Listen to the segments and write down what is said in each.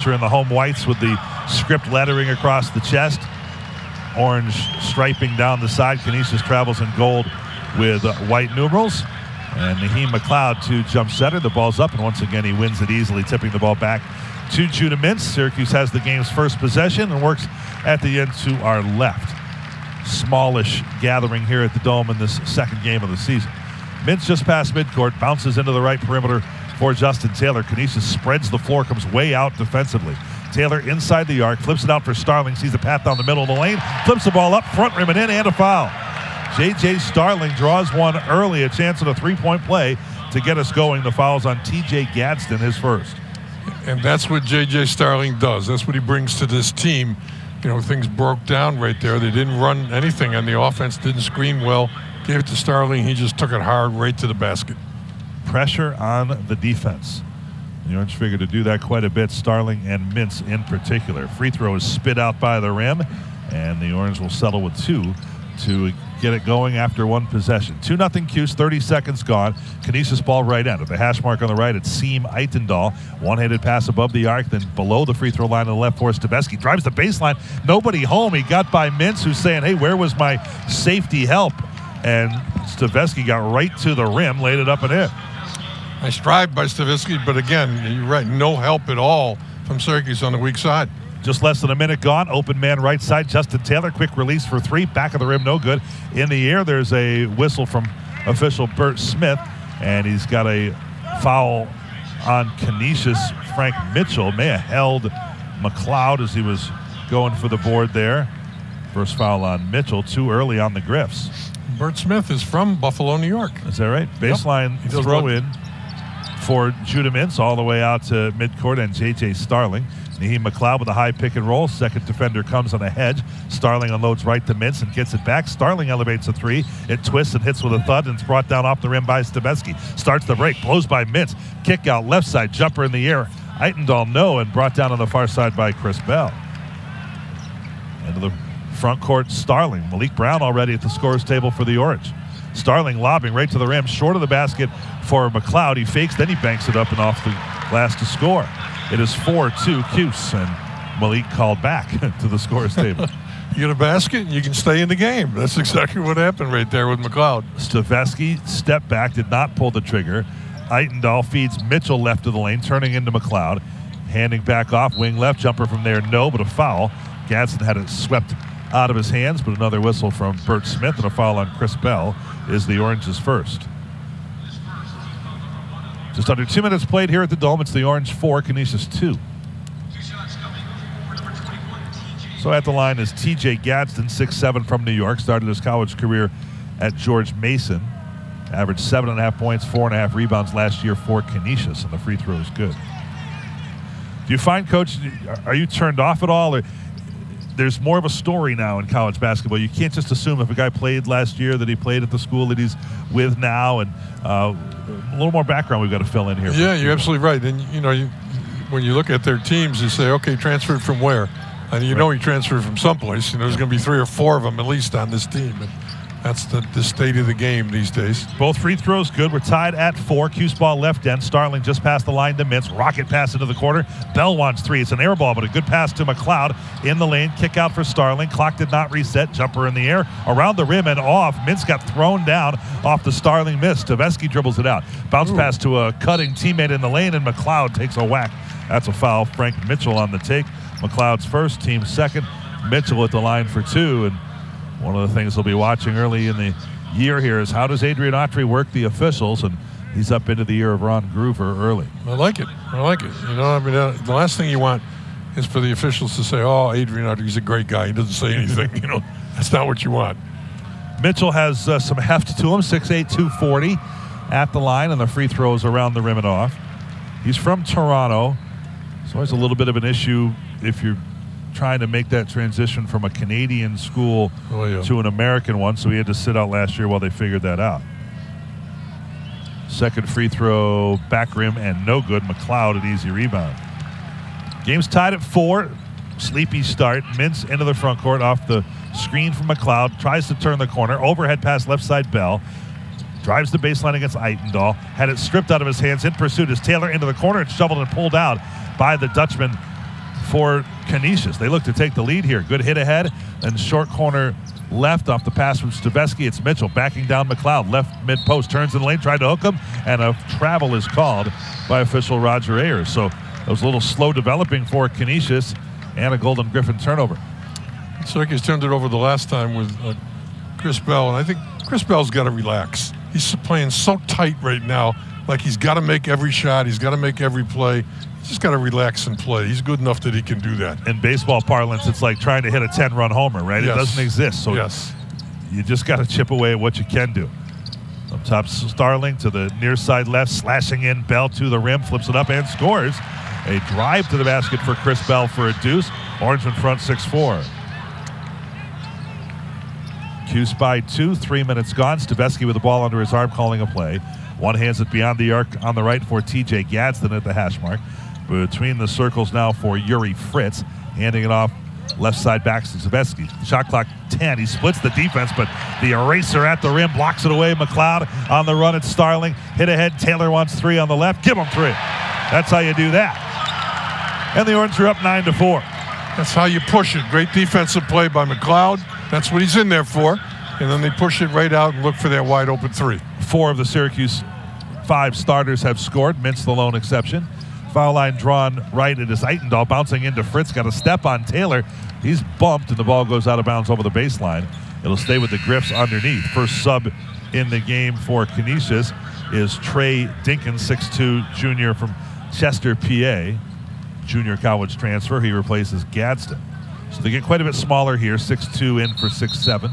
in the home whites with the script lettering across the chest. Orange striping down the side. Canisius travels in gold with white numerals. And Naheem McLeod to jump setter. The ball's up, and once again he wins it easily, tipping the ball back to Judah Mintz. Syracuse has the game's first possession and works at the end to our left. Smallish gathering here at the Dome in this second game of the season. Mintz just past midcourt, bounces into the right perimeter for Justin Taylor. Canisius spreads the floor, comes way out defensively. Taylor inside the arc, flips it out for Starling, sees the path down the middle of the lane, flips the ball up, front rim and in, and a foul. J.J. Starling draws one early, a chance at a three-point play to get us going. The foul's on T.J. Gadsden, his first. And that's what J.J. Starling does. That's what he brings to this team. You know, things broke down right there. They didn't run anything on the offense, didn't screen well. Gave it to Starling. He just took it hard right to the basket. Pressure on the defense. The Orange figured to do that quite a bit, Starling and Mintz in particular. Free throw is spit out by the rim, and the Orange will settle with two to get it going after one possession. 2-0 Cuse, 30 seconds gone. Canisius ball right end. At the hash mark on the right, it's Seam Eitendahl. One-handed pass above the arc, then below the free throw line on the left for Staveski. Drives the baseline. Nobody home. He got by Mintz, who's saying, hey, where was my safety help? And Staveski got right to the rim, laid it up and in. Nice drive by Staveski, but again, you're right, no help at all from Syracuse on the weak side. Just less than a minute gone. Open man right side. Justin Taylor, quick release for three. Back of the rim, no good. In the air, there's a whistle from official Bert Smith, and he's got a foul on Canisius. Frank Mitchell may have held McLeod as he was going for the board there. First foul on Mitchell, too early on the Griffs. Bert Smith is from Buffalo, New York. Is that right? Baseline yep. throw in for Judah Mintz all the way out to midcourt and J.J. Starling. Naheem McLeod with a high pick and roll. Second defender comes on a hedge. Starling unloads right to Mintz and gets it back. Starling elevates a three. It twists and hits with a thud, and it's brought down off the rim by Staveski. Starts the break, blows by Mintz. Kick out left side, jumper in the air. Eitendahl no, and brought down on the far side by Chris Bell. Into the front court, Starling. Malik Brown already at the scorer's table for the Orange. Starling lobbing right to the rim, short of the basket for McLeod. He fakes, then he banks it up and off the glass to score. It is 4-2 Cuse, and Malik called back to the scorer's table. You get a basket, you can stay in the game. That's exactly what happened right there with McLeod. Staveski stepped back, did not pull the trigger. Eitendahl feeds Mitchell left of the lane, turning into McLeod. Handing back off, wing left, jumper from there, no, but a foul. Gadsden had it swept out of his hands, but another whistle from Bert Smith and a foul on Chris Bell is the Orange's first. Just under 2 minutes played here at the Dome. It's the Orange 4, Canisius 2. So at the line is T.J. Gadsden, 6'7" from New York. Started his college career at George Mason. Averaged 7.5 points, 4.5 rebounds last year for Canisius, and the free throw is good. Do you find, Coach, are you turned off at all? Or there's more of a story now in college basketball. You can't just assume if a guy played last year that he played at the school that he's with now, and a little more background we've got to fill in here. Yeah, you're absolutely right. And, you know, when you look at their teams, you say, okay, transferred from where? And you know he transferred from someplace. You know, there's going to be 3 or 4 of them at least on this team. And that's the state of the game these days. Both free throws good. We're tied at 4. Cuse ball left end. Starling just past the line to Mintz. Rocket pass into the corner. Bell wants 3. It's an air ball, but a good pass to McLeod in the lane. Kick out for Starling. Clock did not reset. Jumper in the air. Around the rim and off. Mintz got thrown down off the Starling miss. Staveski dribbles it out. Bounce pass to a cutting teammate in the lane, and McLeod takes a whack. That's a foul. Frank Mitchell on the take. McLeod's first, team second. Mitchell at the line for 2, and one of the things we'll be watching early in the year here is how does Adrian Autry work the officials, and he's up into the year of Ron Groover early. I like it. You know, I mean, the last thing you want is for the officials to say, oh, Adrian Autry's a great guy. He doesn't say anything. You know, that's not what you want. Mitchell has some heft to him, 6'8", 240 at the line, and the free throws around the rim and off. He's from Toronto. It's always a little bit of an issue if you're trying to make that transition from a Canadian school to an American one, so he had to sit out last year while they figured that out. Second free throw, back rim, and no good. McLeod, an easy rebound. Game's tied at 4. Sleepy start. Mintz into the front court off the screen from McLeod. Tries to turn the corner. Overhead pass left side Bell. Drives the baseline against Eitendahl. Had it stripped out of his hands. In pursuit is Taylor into the corner. It's shoveled and pulled out by the Dutchman for Canisius. They look to take the lead here. Good hit ahead and short corner left off the pass from Staveski. It's Mitchell backing down McLeod. Left mid-post, turns in the lane, tried to hook him, and a travel is called by official Roger Ayers. So it was a little slow developing for Canisius and a Golden Griffin turnover. Syracuse turned it over the last time with Chris Bell, and I think Chris Bell's got to relax. He's playing so tight right now, like he's got to make every shot, he's got to make every play. He's just got to relax and play. He's good enough that he can do that. In baseball parlance, it's like trying to hit a 10-run homer, right? Yes. It doesn't exist. So yes. You just got to chip away at what you can do. Up top, Starling to the near side left, slashing in. Bell to the rim, flips it up and scores. A drive to the basket for Chris Bell for a deuce. Orange in front, 6-4. Cuse by 2, 3 minutes gone. Staveski with the ball under his arm, calling a play. One hands it beyond the arc on the right for TJ Gadsden at the hash mark. Between the circles now for Yuri Fritz, handing it off left side back to Staveski. Shot clock 10. He splits the defense, but the eraser at the rim blocks it away. McLeod on the run at Starling. Hit ahead. Taylor wants 3 on the left. Give him 3. That's how you do that. And the Orange are up 9-4. That's how you push it. Great defensive play by McLeod. That's what he's in there for. And then they push it right out and look for that wide open 3. 4 of the Syracuse 5 starters have scored. Mintz the lone exception. Foul line drawn right. It is Eitendahl bouncing into Fritz. Got a step on Taylor. He's bumped and the ball goes out of bounds over the baseline. It'll stay with the Griffs underneath. First sub in the game for Canisius is Trey Dinkins, 6'2", junior from Chester, PA. Junior college transfer. He replaces Gadsden. So they get quite a bit smaller here. 6'2" in for 6'7".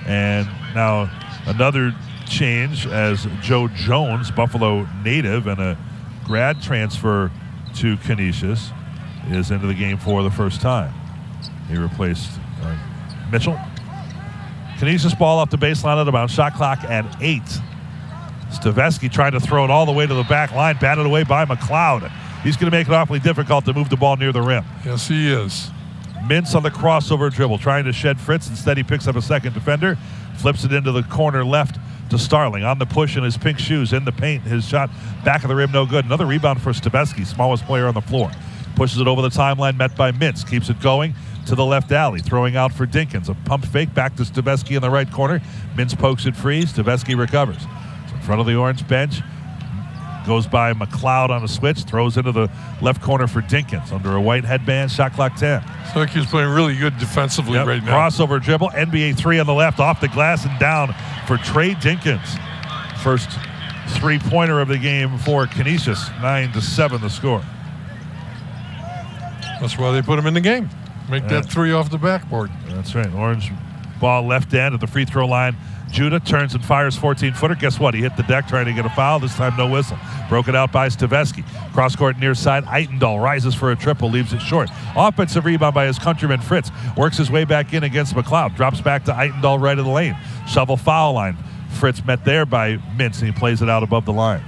And now another change as Joe Jones, Buffalo native and a grad transfer to Canisius, is into the game for the first time. He replaced Mitchell. Canisius ball off the baseline out of bounds. Shot clock at 8. Staveski tried to throw it all the way to the back line, batted away by McLeod. He's going to make it awfully difficult to move the ball near the rim. Yes, he is. Mintz on the crossover dribble, trying to shed Fritz. Instead, he picks up a second defender, flips it into the corner left to Starling. On the push in his pink shoes, in the paint. His shot back of the rim, no good. Another rebound for Staveski, smallest player on the floor. Pushes it over the timeline, met by Mintz. Keeps it going to the left alley, throwing out for Dinkins. A pump fake back to Staveski in the right corner. Mintz pokes it free. Staveski recovers. So in front of the Orange bench. Goes by McLeod on a switch, throws into the left corner for Dinkins under a white headband. Shot clock 10. Syracuse playing really good defensively right now. Crossover dribble, NBA 3 on the left, off the glass and down for Trey Dinkins. First three-pointer of the game for Canisius. 9-7 the score. That's why they put him in the game. Make that 3 off the backboard. That's right. Orange ball left end at the free throw line. Judah turns and fires 14-footer. Guess what? He hit the deck trying to get a foul. This time, no whistle. Broken out by Staveski. Cross-court near side. Eitendahl rises for a triple, leaves it short. Offensive rebound by his countryman Fritz. Works his way back in against McLeod. Drops back to Eitendahl right of the lane. Shovel foul line. Fritz met there by Mintz, and he plays it out above the line.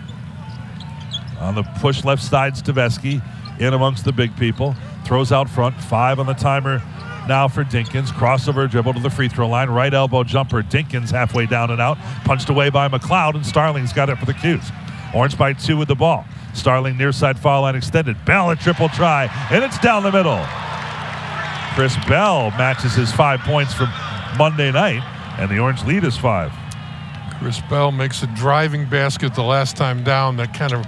On the push left side, Staveski in amongst the big people. Throws out front. 5 on the timer. Now for Dinkins, crossover dribble to the free throw line, right elbow jumper. Dinkins halfway down and out, punched away by McLeod, and Starling's got it for the Cuse. Orange by 2 with the ball. Starling near side foul line extended. Bell a triple try, and it's down the middle. Chris Bell matches his 5 points from Monday night, and the Orange lead is 5. Chris Bell makes a driving basket the last time down that kind of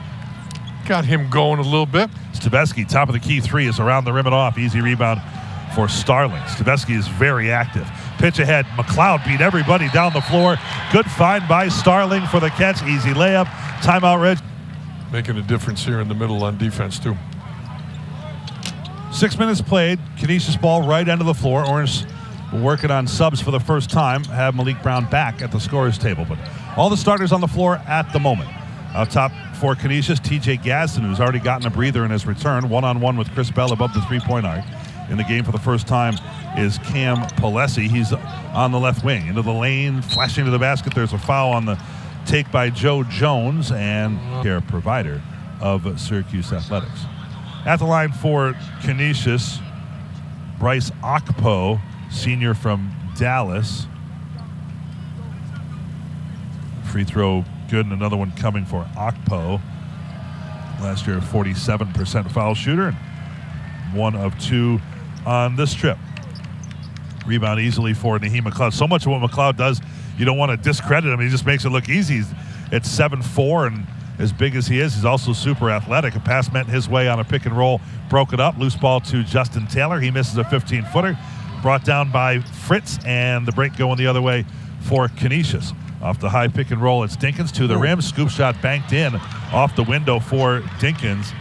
got him going a little bit. Staveski, top of the key 3 is around the rim and off. Easy rebound for Starling. Staveski is very active. Pitch ahead. McLeod beat everybody down the floor. Good find by Starling for the catch. Easy layup. Timeout, Reg. Making a difference here in the middle on defense, too. 6 minutes played. Canisius ball right end of the floor. Orange working on subs for the first time. Have Malik Brown back at the scorer's table. But all the starters on the floor at the moment. Out top for Canisius, TJ Gadsden, who's already gotten a breather in his return. One-on-one with Chris Bell above the three-point arc. In the game for the first time is Cam Palesi. He's on the left wing. Into the lane, flashing to the basket. There's a foul on the take by Joe Jones, and care provider of Syracuse Athletics. At the line for Canisius, Bryce Okpo, senior from Dallas. Free throw good, and another one coming for Okpo. Last year, a 47% foul shooter. 1 of 2 on this trip. Rebound easily for Naheem McLeod. So much of what McLeod does, you don't want to discredit him. He just makes it look easy. It's 7'4", and as big as he is, he's also super athletic. A pass meant his way on a pick and roll, broke it up. Loose ball to Justin Taylor. He misses a 15-footer. Brought down by Fritz, and the break going the other way for Canisius. Off the high pick and roll, it's Dinkins to the rim. Scoop shot banked in off the window for Dinkins,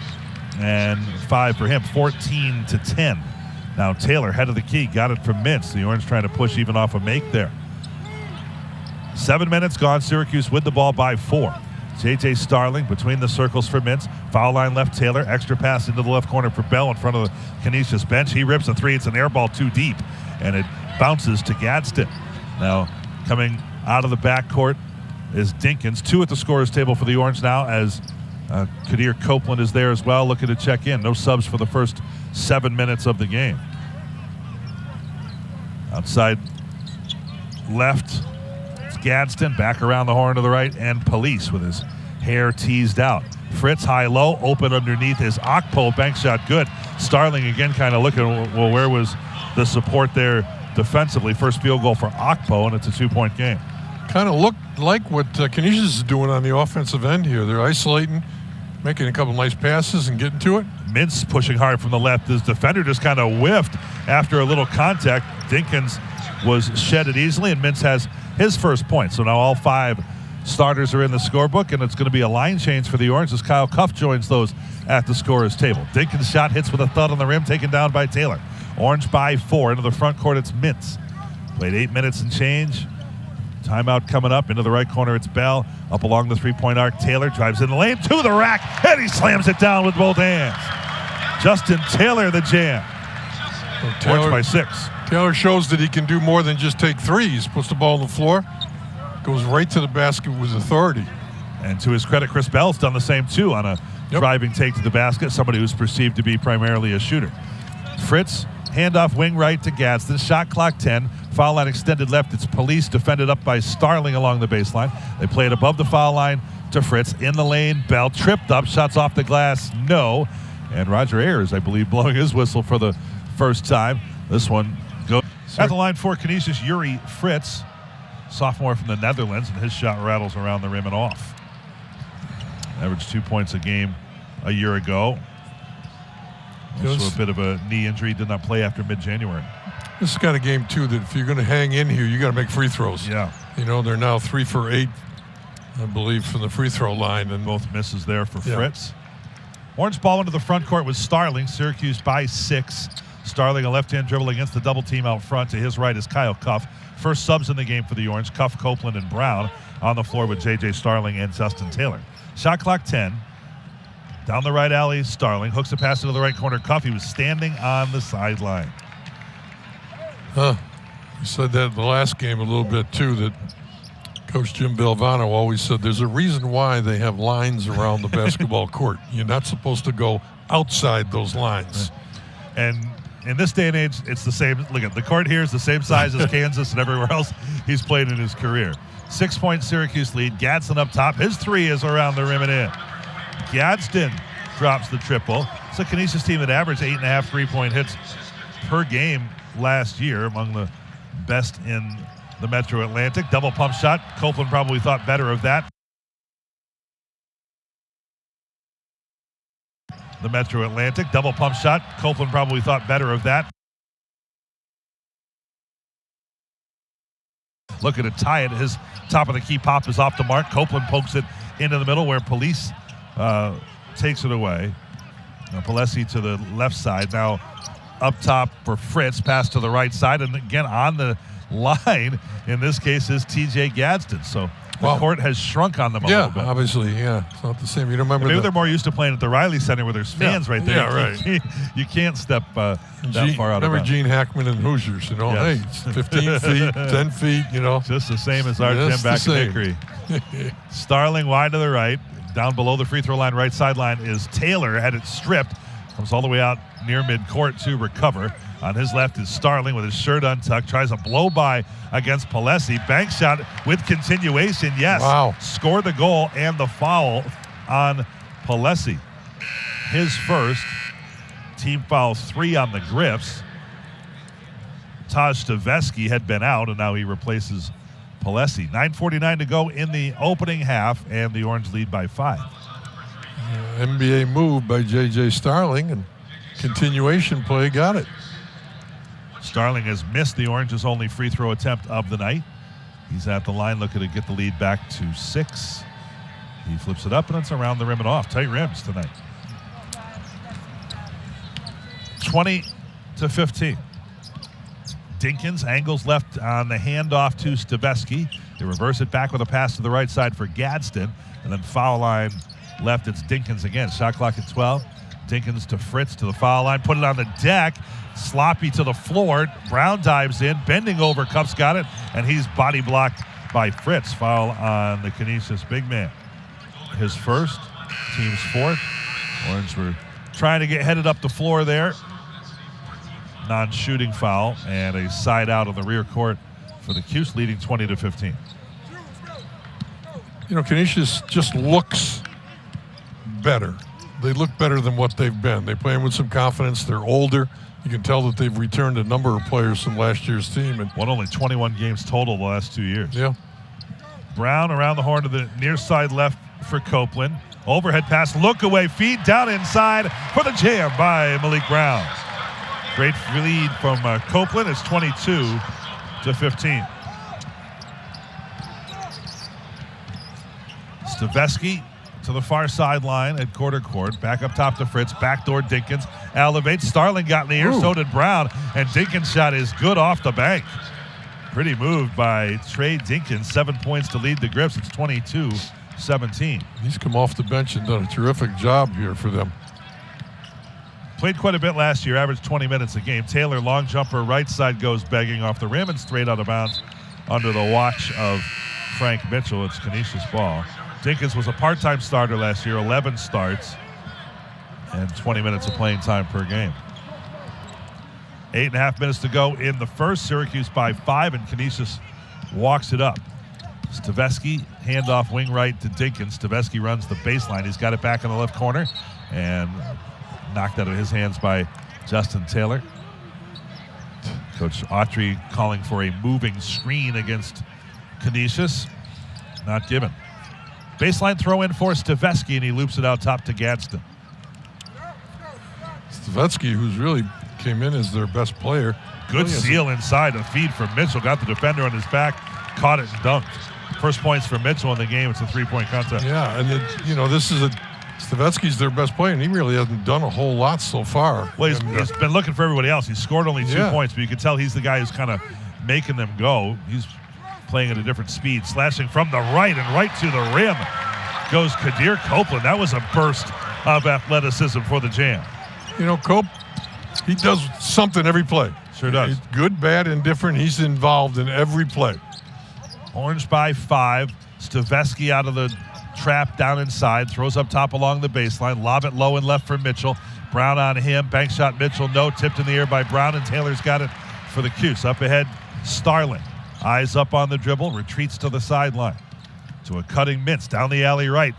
and 5 for him, 14-10. Now Taylor, head of the key, got it from Mintz. The Orange trying to push even off a make there. 7 minutes gone. Syracuse with the ball by 4. J.J. Starling between the circles for Mintz. Foul line left Taylor. Extra pass into the left corner for Bell in front of the Canisius bench. He rips a 3. It's an air ball too deep, and it bounces to Gadsden. Now coming out of the backcourt is Dinkins. 2 at the scorer's table for the Orange now, as Kadir Copeland is there as well, looking to check in. No subs for the first 7 minutes of the game. Outside left, it's Gadsden. Back around the horn to the right, and Police with his hair teased out. Fritz high-low, open underneath his Okpo. Bank shot good. Starling again kind of looking, well, where was the support there defensively? First field goal for Okpo, and it's a 2-point game. Kind of looked like what Canisius is doing on the offensive end here. They're isolating, making a couple nice passes and getting to it. Mintz pushing hard from the left. His defender just kind of whiffed after a little contact. Dinkins was shedded easily, and Mintz has his first point. So now all 5 starters are in the scorebook, and it's going to be a line change for the Orange as Kyle Cuff joins those at the scorer's table. Dinkins' shot hits with a thud on the rim, taken down by Taylor. Orange by 4. Into the front court, it's Mintz. Played 8 minutes and change. Timeout coming up. Into the right corner, it's Bell. Up along the 3-point arc, Taylor drives in the lane to the rack, and he slams it down with both hands. Justin Taylor, the jam. Orange by 6. Taylor shows that he can do more than just take threes. Puts the ball on the floor, goes right to the basket with authority. And to his credit, Chris Bell's done the same too on a driving take to the basket, somebody who's perceived to be primarily a shooter. Fritz, handoff wing right to Gadsden. Shot clock 10. Foul line extended left. It's Police, defended up by Starling along the baseline. They play it above the foul line to Fritz. In the lane, Bell tripped up. Shots off the glass, no. And Roger Ayers, I believe, blowing his whistle for the first time. This one goes at the line for Canisius, Yuri Fritz, sophomore from the Netherlands, and his shot rattles around the rim and off. Averaged 2 points a game a year ago. Also a bit of a knee injury, did not play after mid-January. This is kind of game, too, that if you're going to hang in here, you got to make free throws. Yeah. You know, they're now 3 for 8, I believe, from the free throw line. And both misses there for Fritz. Orange ball into the front court with Starling. Syracuse by 6. Starling, a left-hand dribble against the double team out front. To his right is Kyle Cuff. First subs in the game for the Orange. Cuff, Copeland, and Brown on the floor with J.J. Starling and Justin Taylor. Shot clock 10. Down the right alley, Starling hooks a pass into the right corner. Cuff, he was standing on the sideline. You said that in the last game a little bit, too, that Coach Jim Belvano always said there's a reason why they have lines around the basketball court. You're not supposed to go outside those lines. And in this day and age, it's the same. Look at the court here is the same size as Kansas and everywhere else he's played in his career. 6-point Syracuse lead. Gadsden up top. His 3 is around the rim and in. Gadsden drops the triple. It's a Canisius team that averaged 8.5 3-point hits per game last year, among the best in the Metro Atlantic. Double pump shot. Copeland probably thought better of that. The Metro Atlantic. Double pump shot. Copeland probably thought better of that. Looking to tie it. His top of the key pop is off the mark. Copeland pokes it into the middle where Police takes it away. Palesi to the left side. Now up top for Fritz. Pass to the right side. And again on the line, in this case, is T.J. Gadsden. So the court has shrunk on them a little bit. Yeah, obviously, it's not the same. You don't remember maybe they're more used to playing at the Riley Center where there's fans right there. Yeah, right. You can't step that far out of bounds. Remember Gene Hackman and Hoosiers, you know? Yes. Hey, it's 15 feet, 10 feet, you know. Just the same as our Jim back in Hickory. Starling wide to the right. Down below the free throw line, right sideline is Taylor. Had it stripped. Comes all the way out near midcourt to recover. On his left is Starling with his shirt untucked. Tries a blow-by against Palesi. Bank shot with continuation. Yes. Wow. Scored the goal and the foul on Palesi. His first, Team foul 3 on the Griffs. Taj Staveski had been out, and now he replaces Palesi. 9:49 to go in the opening half, and the Orange lead by 5. NBA move by J.J. Starling, and continuation play got it. Starling has missed the Orange's only free throw attempt of the night. He's at the line looking to get the lead back to 6. He flips it up, and it's around the rim and off. Tight rims tonight. 20-15. Dinkins angles left on the handoff to Staveski. They reverse it back with a pass to the right side for Gadsden. And then foul line left, it's Dinkins again. Shot clock at 12. Dinkins to Fritz to the foul line. Put it on the deck. Sloppy to the floor. Brown dives in. Bending over. Cups got it. And he's body blocked by Fritz. Foul on the Canisius big man. His first. Team's fourth. Orange were trying to get headed up the floor there. Non-shooting foul and a side out on the rear court for the Cuse, leading 20-15. You know, Canisius just looks better. They look better than what they've been. They play with some confidence. They're older. You can tell that they've returned a number of players from last year's team. And won only 21 games total the last 2 years. Yeah. Brown around the horn to the near side left for Copeland. Overhead pass, look away, feed down inside for the jam by Malik Brown. Great lead from Copeland. It's 22-15. Staveski to the far sideline at quarter court. Back up top to Fritz. Backdoor Dinkins. Elevates. Starling got in the ear. So did Brown. And Dinkins' shot is good off the bank. Pretty move by Trey Dinkins. 7 points to lead the Griffs. It's 22-17. He's come off the bench and done a terrific job here for them. Played quite a bit last year, averaged 20 minutes a game. Taylor, long jumper, right side goes begging off the rim and straight out of bounds under the watch of Frank Mitchell. It's Canisius ball. Dinkins was a part-time starter last year, 11 starts, and 20 minutes of playing time per game. 8.5 minutes to go in the first. Syracuse by 5, and Canisius walks it up. Staveski, handoff wing right to Dinkins. Staveski runs the baseline. He's got it back in the left corner, and knocked out of his hands by Justin Taylor. Coach Autry calling for a moving screen against Canisius. Not given. Baseline throw in for Staveski, and he loops it out top to Gadsden. Staveski, who's really came in as their best player. Good seal inside. A feed from Mitchell. Got the defender on his back. Caught it and dunked. First points for Mitchell in the game. It's a 3-point contest. Yeah, and this is Staveski's their best player, and he really hasn't done a whole lot so far. Well, he's been looking for everybody else. He scored only 2 points, but you can tell he's the guy who's kind of making them go. He's playing at a different speed. Slashing from the right and right to the rim goes Kadir Copeland. That was a burst of athleticism for the Jam. You know, Cope, he does something every play. Sure does. He's good, bad, indifferent. He's involved in every play. Orange by 5. Staveski out of the trap down inside, throws up top along the baseline, lob it low and left for Mitchell. Brown on him, bank shot Mitchell, no, tipped in the air by Brown, and Taylor's got it for the Cuse. Up ahead, Starling, eyes up on the dribble, retreats to the sideline. To a cutting Mintz, down the alley right.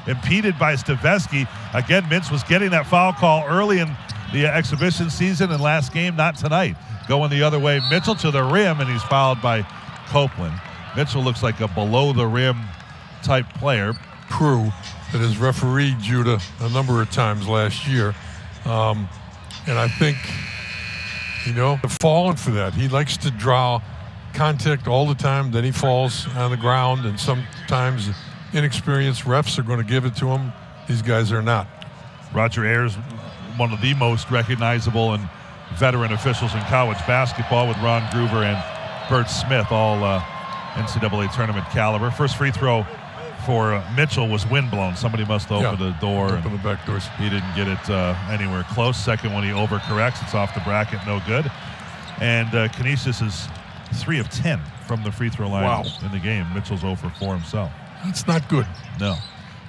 Impeded by Staveski. Again, Mintz was getting that foul call early in the exhibition season, and last game, not tonight. Going the other way, Mitchell to the rim, and he's fouled by Copeland. Mitchell looks like a below-the-rim type player. Crew that has refereed Judah a number of times last year. And I think, they're falling for that. He likes to draw contact all the time, then he falls on the ground, and sometimes inexperienced refs are going to give it to him. These guys are not. Roger Ayers, one of the most recognizable and veteran officials in college basketball, with Ron Groover and Bert Smith, all NCAA tournament caliber. First free throw for Mitchell was windblown. Somebody must have opened the door. Open the back doors. He didn't get it anywhere close. Second one, he overcorrects. It's off the bracket, no good. And Canisius is 3 of 10 from the free throw line in the game. Mitchell's 0 for 4 himself. That's not good. No.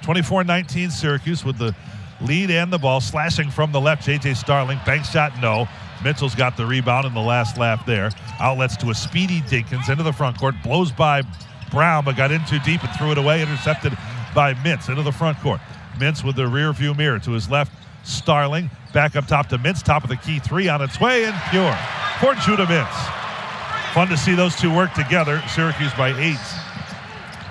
24-19 Syracuse with the lead and the ball. Slashing from the left, J.J. Starling. Bank shot, no. Mitchell's got the rebound in the last lap there. Outlets to a speedy Dinkins into the front court. Blows by Brown, but got in too deep and threw it away. Intercepted by Mintz into the front court. Mintz with the rear view mirror to his left. Starling Back up top to Mintz, top of the key three on its way, and pure for Judah Mintz. Fun to see those two work together. Syracuse by 8.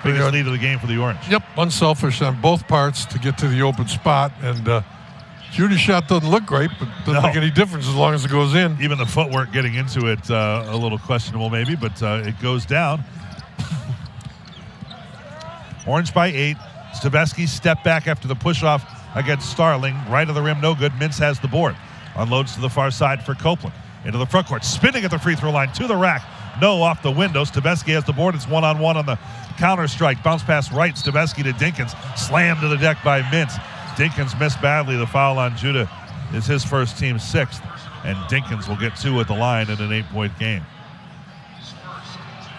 Biggest lead of the game for the Orange. Yep, unselfish on both parts to get to the open spot. And Judah's shot doesn't look great, but doesn't make any difference as long as it goes in. Even the footwork getting into it, a little questionable maybe, but it goes down. Orange by 8. Staveski step back after the push-off against Starling. Right of the rim, no good. Mintz has the board. Unloads to the far side for Copeland. Into the front court, spinning at the free throw line, to the rack. No, off the window. Staveski has the board. It's one-on-one on the counter strike. Bounce pass right. Staveski to Dinkins. Slammed to the deck by Mintz. Dinkins missed badly. The foul on Judah is his first, team's 6th. And Dinkins will get 2 at the line in an 8-point game.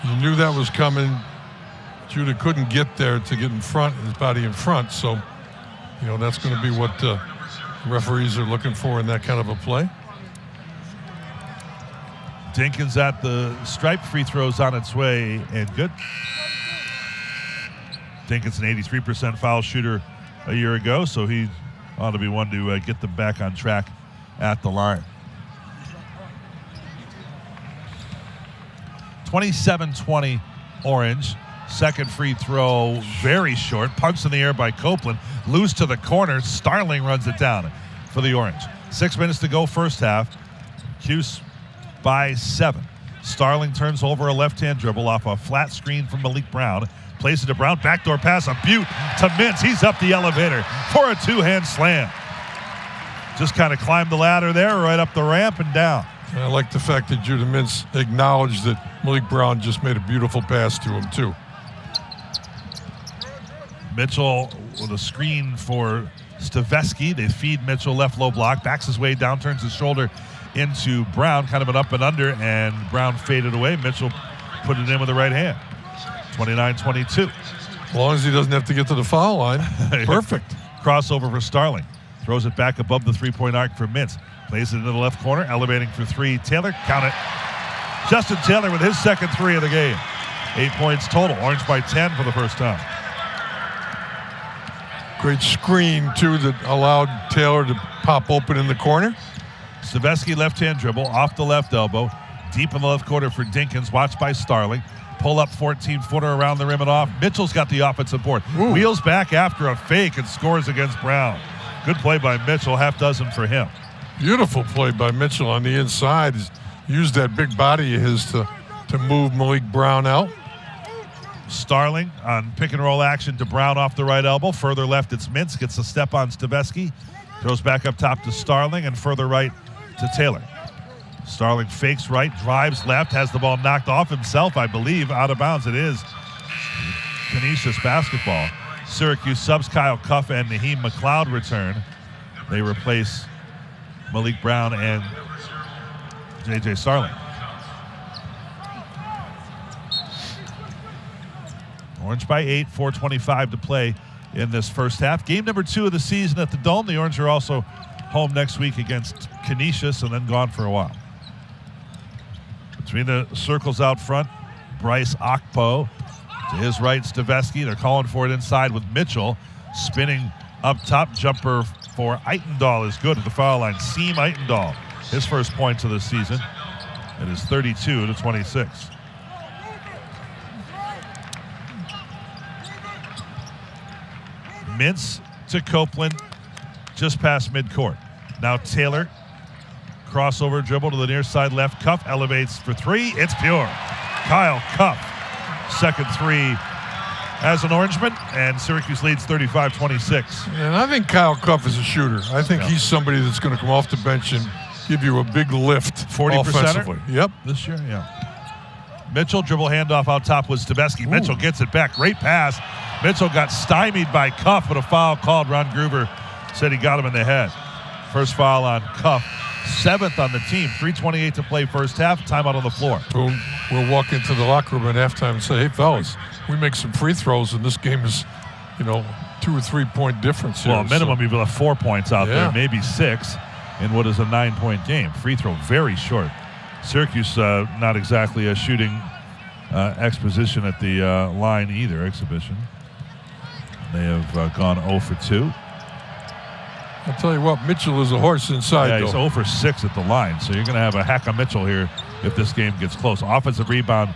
You knew that was coming. Judah couldn't get there to get in front, his body in front. So, that's going to be what referees are looking for in that kind of a play. Dinkins at the stripe, free throws on its way, and good. Dinkins an 83% foul shooter a year ago, so he ought to be one to get them back on track at the line. 27-20 Orange. Second free throw, very short. Punched in the air by Copeland. Loose to the corner. Starling runs it down for the Orange. 6 minutes to go first half. Cuse by 7. Starling turns over a left-hand dribble off a flat screen from Malik Brown. Plays it to Brown. Backdoor pass, a beaut to Mintz. He's up the elevator for a 2-hand slam. Just kind of climbed the ladder there, right up the ramp and down. And I like the fact that Judah Mintz acknowledged that Malik Brown just made a beautiful pass to him, too. Mitchell with a screen for Staveski. They feed Mitchell left low block. Backs his way down, turns his shoulder into Brown. Kind of an up and under, and Brown faded away. Mitchell put it in with the right hand. 29-22. As long as he doesn't have to get to the foul line. Perfect. Crossover for Starling. Throws it back above the three-point arc for Mintz. Plays it into the left corner, elevating for 3. Taylor, count it. Justin Taylor with his second 3 of the game. 8 points total. Orange by 10 for the first time. Great screen, too, that allowed Taylor to pop open in the corner. Staveski left-hand dribble, off the left elbow. Deep in the left corner for Dinkins, watched by Starling. Pull up 14-footer around the rim and off. Mitchell's got the offensive board. Ooh. Wheels back after a fake and scores against Brown. Good play by Mitchell, half dozen for him. Beautiful play by Mitchell on the inside. He's used that big body of his to move Malik Brown out. Starling on pick-and-roll action to Brown off the right elbow. Further left, it's Mintz. Gets a step on Staveski. Throws back up top to Starling, and further right to Taylor. Starling fakes right, drives left, has the ball knocked off himself, I believe. Out of bounds it is. Canisius basketball. Syracuse subs Kyle Cuff and Naheem McLeod return. They replace Malik Brown and J.J. Starling. Orange by 8, 4:25 to play in this first half. Game number 2 of the season at the Dome. The Orange are also home next week against Canisius and then gone for a while. Between the circles out front, Bryce Okpo. To his right, Staveski. They're calling for it inside with Mitchell. Spinning up top, jumper for Eitendahl is good at the foul line. Seam Eitendahl, his first points of the season. It is 32-26. Mintz to Copeland, just past midcourt. Now Taylor, crossover dribble to the near side left. Cuff elevates for 3. It's pure. Kyle Cuff, second 3 as an Orangeman, and Syracuse leads 35-26. And I think Kyle Cuff is a shooter. I think he's somebody that's going to come off the bench and give you a big lift 40%. offensively. Yep. This year, yeah. Mitchell, dribble handoff out top was Staveski. Mitchell gets it back. Great pass. Mitchell got stymied by Cuff, but a foul called. Ron Gruber said he got him in the head. First foul on Cuff. 7th on the team. 3:28 to play first half. Timeout on the floor. We'll walk into the locker room at halftime and say, hey, fellas, we make some free throws, and this game is, 2 or 3 point difference here. Well, minimum, you've got 4 points out there, maybe 6 in what is a 9-point game. Free throw very short. Syracuse not exactly a shooting exposition at the line either, exhibition. They have gone 0 for 2. I'll tell you what, Mitchell is a horse inside, Yeah, though. he's 0 for 6 at the line, so you're going to have a hack of Mitchell here if this game gets close. Offensive rebound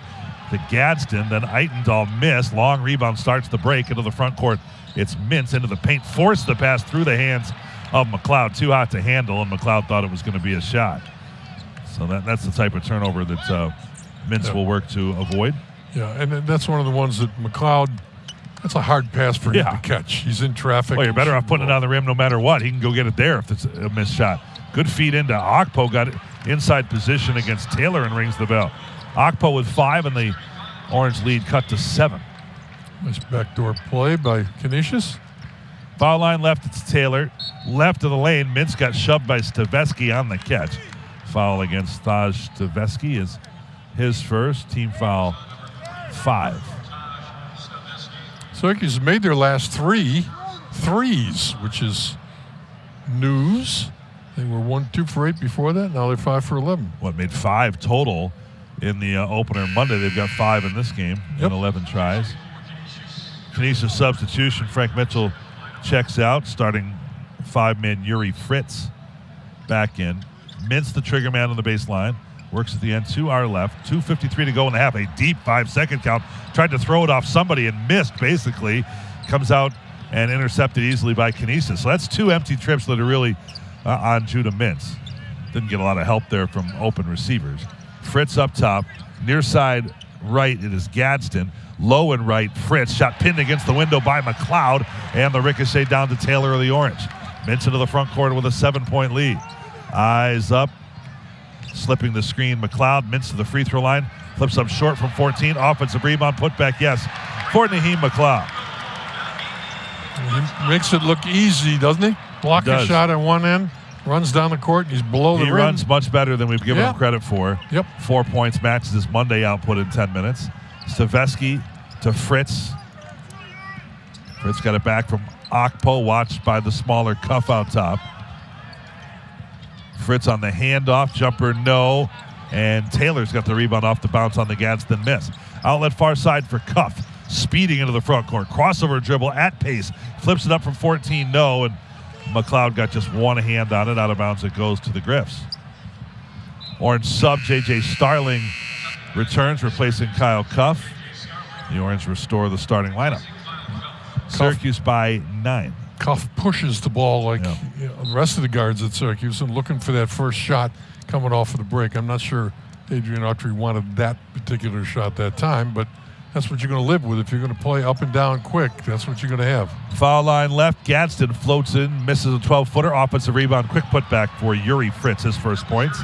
to Gadsden, then Eitendahl missed. Long rebound starts the break into the front court. It's Mintz into the paint, forced the pass through the hands of McLeod. Too hot to handle, and McLeod thought it was going to be a shot. So that's the type of turnover that Mintz will work to avoid. Yeah, and that's one of the ones that McLeod, that's a hard pass for him to catch. He's in traffic. Well, you're better off putting it on the rim no matter what. He can go get it there if it's a missed shot. Good feed into Okpo, got it inside position against Taylor and rings the bell. Okpo with 5, and the Orange lead cut to 7. Nice backdoor play by Canisius. Foul line left, it's Taylor. Left of the lane, Mintz got shoved by Staveski on the catch. Foul against Staj Staveski is his first. Team foul 5. Syracuse made their last 3 threes, which is news. They were 1-2 for 8 before that. Now they're 5 for 11. Made 5 total in the opener Monday. They've got 5 in this game in 11 tries. Canisius substitution. Frank Mitchell checks out, starting 5-man Yuri Fritz back in. Mintz the trigger man on the baseline. Works at the end to our left. 2:53 to go in the half. A deep 5-second count. Tried to throw it off somebody and missed, basically. Comes out and intercepted easily by Canisius. So that's 2 empty trips that are really on Judah Mintz. Didn't get a lot of help there from open receivers. Fritz up top. Near side right, it is Gadsden. Low and right, Fritz. Shot pinned against the window by McLeod. And the ricochet down to Taylor of the Orange. Mintz into the front court with a 7-point lead. Eyes up. Slipping the screen, McLeod. Mintz to the free throw line. Flips up short from 14. Offensive rebound, put back, yes, for Naheem McLeod. He makes it look easy, doesn't he? Block a shot at one end, runs down the court, and he's below the rim. He runs much better than we've given him credit for. Yep. 4 points, matches his Monday output in 10 minutes. Staveski to Fritz. Fritz got it back from Okpo, watched by the smaller Cuff out top. Fritz on the handoff, jumper no, and Taylor's got the rebound off the bounce on the Gadsden miss. Outlet far side for Cuff, speeding into the front court. Crossover dribble at pace, flips it up from 14, no, and McLeod got just one hand on it. Out of bounds it goes to the Griffs. Orange sub J.J. Starling returns, replacing Kyle Cuff. The Orange restore the starting lineup. Syracuse by 9. Cuff pushes the ball like the rest of the guards at Syracuse and looking for that first shot coming off of the break. I'm not sure Adrian Autry wanted that particular shot that time, but that's what you're going to live with. If you're going to play up and down quick, that's what you're going to have. Foul line left. Gadsden floats in, misses a 12-footer. Offensive rebound, quick putback for Yuri Fritz, his first points.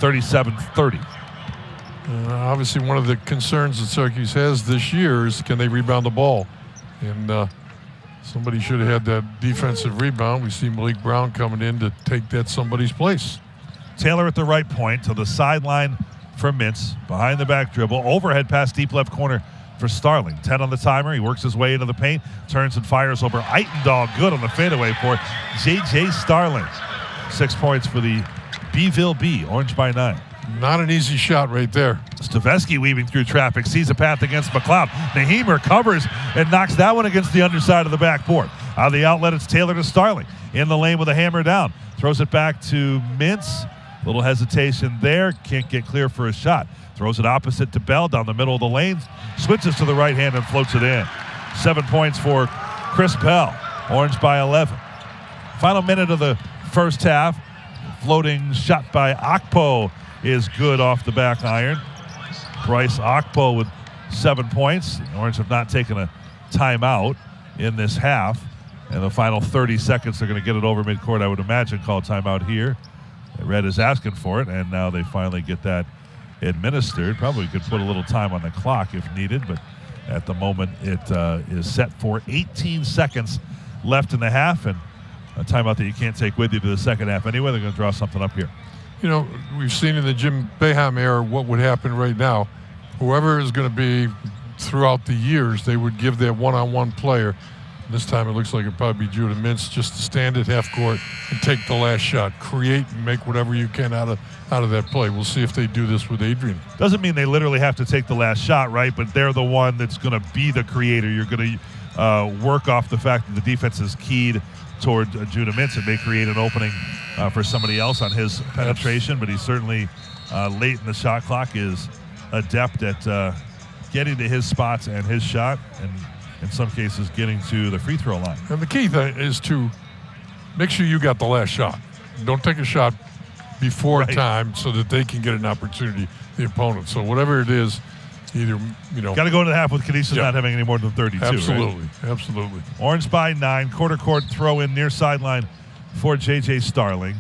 37-30. Obviously, one of the concerns that Syracuse has this year is can they rebound the ball? And somebody should have had that defensive rebound. We see Malik Brown coming in to take that somebody's place. Taylor at the right point to the sideline for Mintz. Behind the back dribble. Overhead pass deep left corner for Starling. 10 on the timer. He works his way into the paint. Turns and fires over Eitendahl. Good on the fadeaway for J.J. Starling. 6 points for the Beeville B. Orange by 9. Not an easy shot right there. Staveski weaving through traffic, sees a path against McLeod. Naheem recovers and knocks that one against the underside of the backboard. Out of the outlet, it's Taylor to Starling. In the lane with a hammer down. Throws it back to Mintz. Little hesitation there. Can't get clear for a shot. Throws it opposite to Bell down the middle of the lane. Switches to the right hand and floats it in. 7 points for Chris Bell. Orange by 11. Final minute of the first half. Floating shot by Okpo is good off the back iron. Bryce Okpo with 7 points. The Orange have not taken a timeout in this half. And the final 30 seconds, they're going to get it over midcourt, I would imagine, call timeout here. Red is asking for it, and now they finally get that administered. Probably could put a little time on the clock if needed, but at the moment it is set for 18 seconds left in the half, and a timeout that you can't take with you to the second half anyway. They're going to draw something up here. You know, we've seen in the Jim Boeheim era what would happen right now. Whoever is going to be throughout the years, they would give that one-on-one player. This time it looks like it'd probably be Judah Mintz just to stand at half court and take the last shot. Create and make whatever you can out of that play. We'll see if they do this with Adrian. Doesn't mean they literally have to take the last shot, right? But they're the one that's going to be the creator. You're going to work off the fact that the defense is keyed toward Judah Mintz. It may create an opening for somebody else on his penetration, but he's certainly late in the shot clock is adept at getting to his spots and his shot, and in some cases getting to the free throw line. And the key thing is to make sure you got the last shot. Don't take a shot before time so that they can get an opportunity, the opponent. So whatever it is, either, got to go into the half with Canisius not having any more than 32. Absolutely, right? absolutely. Orange by 9, quarter court throw in near sideline for J.J. Starling.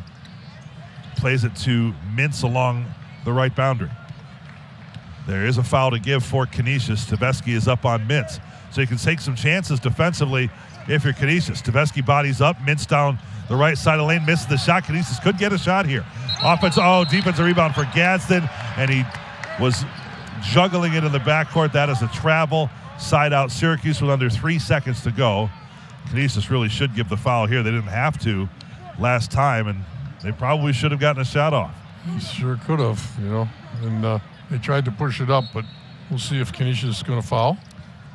Plays it to Mintz along the right boundary. There is a foul to give for Canisius. Tveski is up on Mintz. So you can take some chances defensively if you're Canisius. Tveski bodies up, Mintz down the right side of the lane, misses the shot. Canisius could get a shot here. Defensive rebound for Gadsden, and he was juggling it in the backcourt. That is a travel. Side out Syracuse with under 3 seconds to go. Canisius really should give the foul here. They didn't have to last time, and they probably should have gotten a shot off. He sure could have, and they tried to push it up, but we'll see if Canisius is going to foul.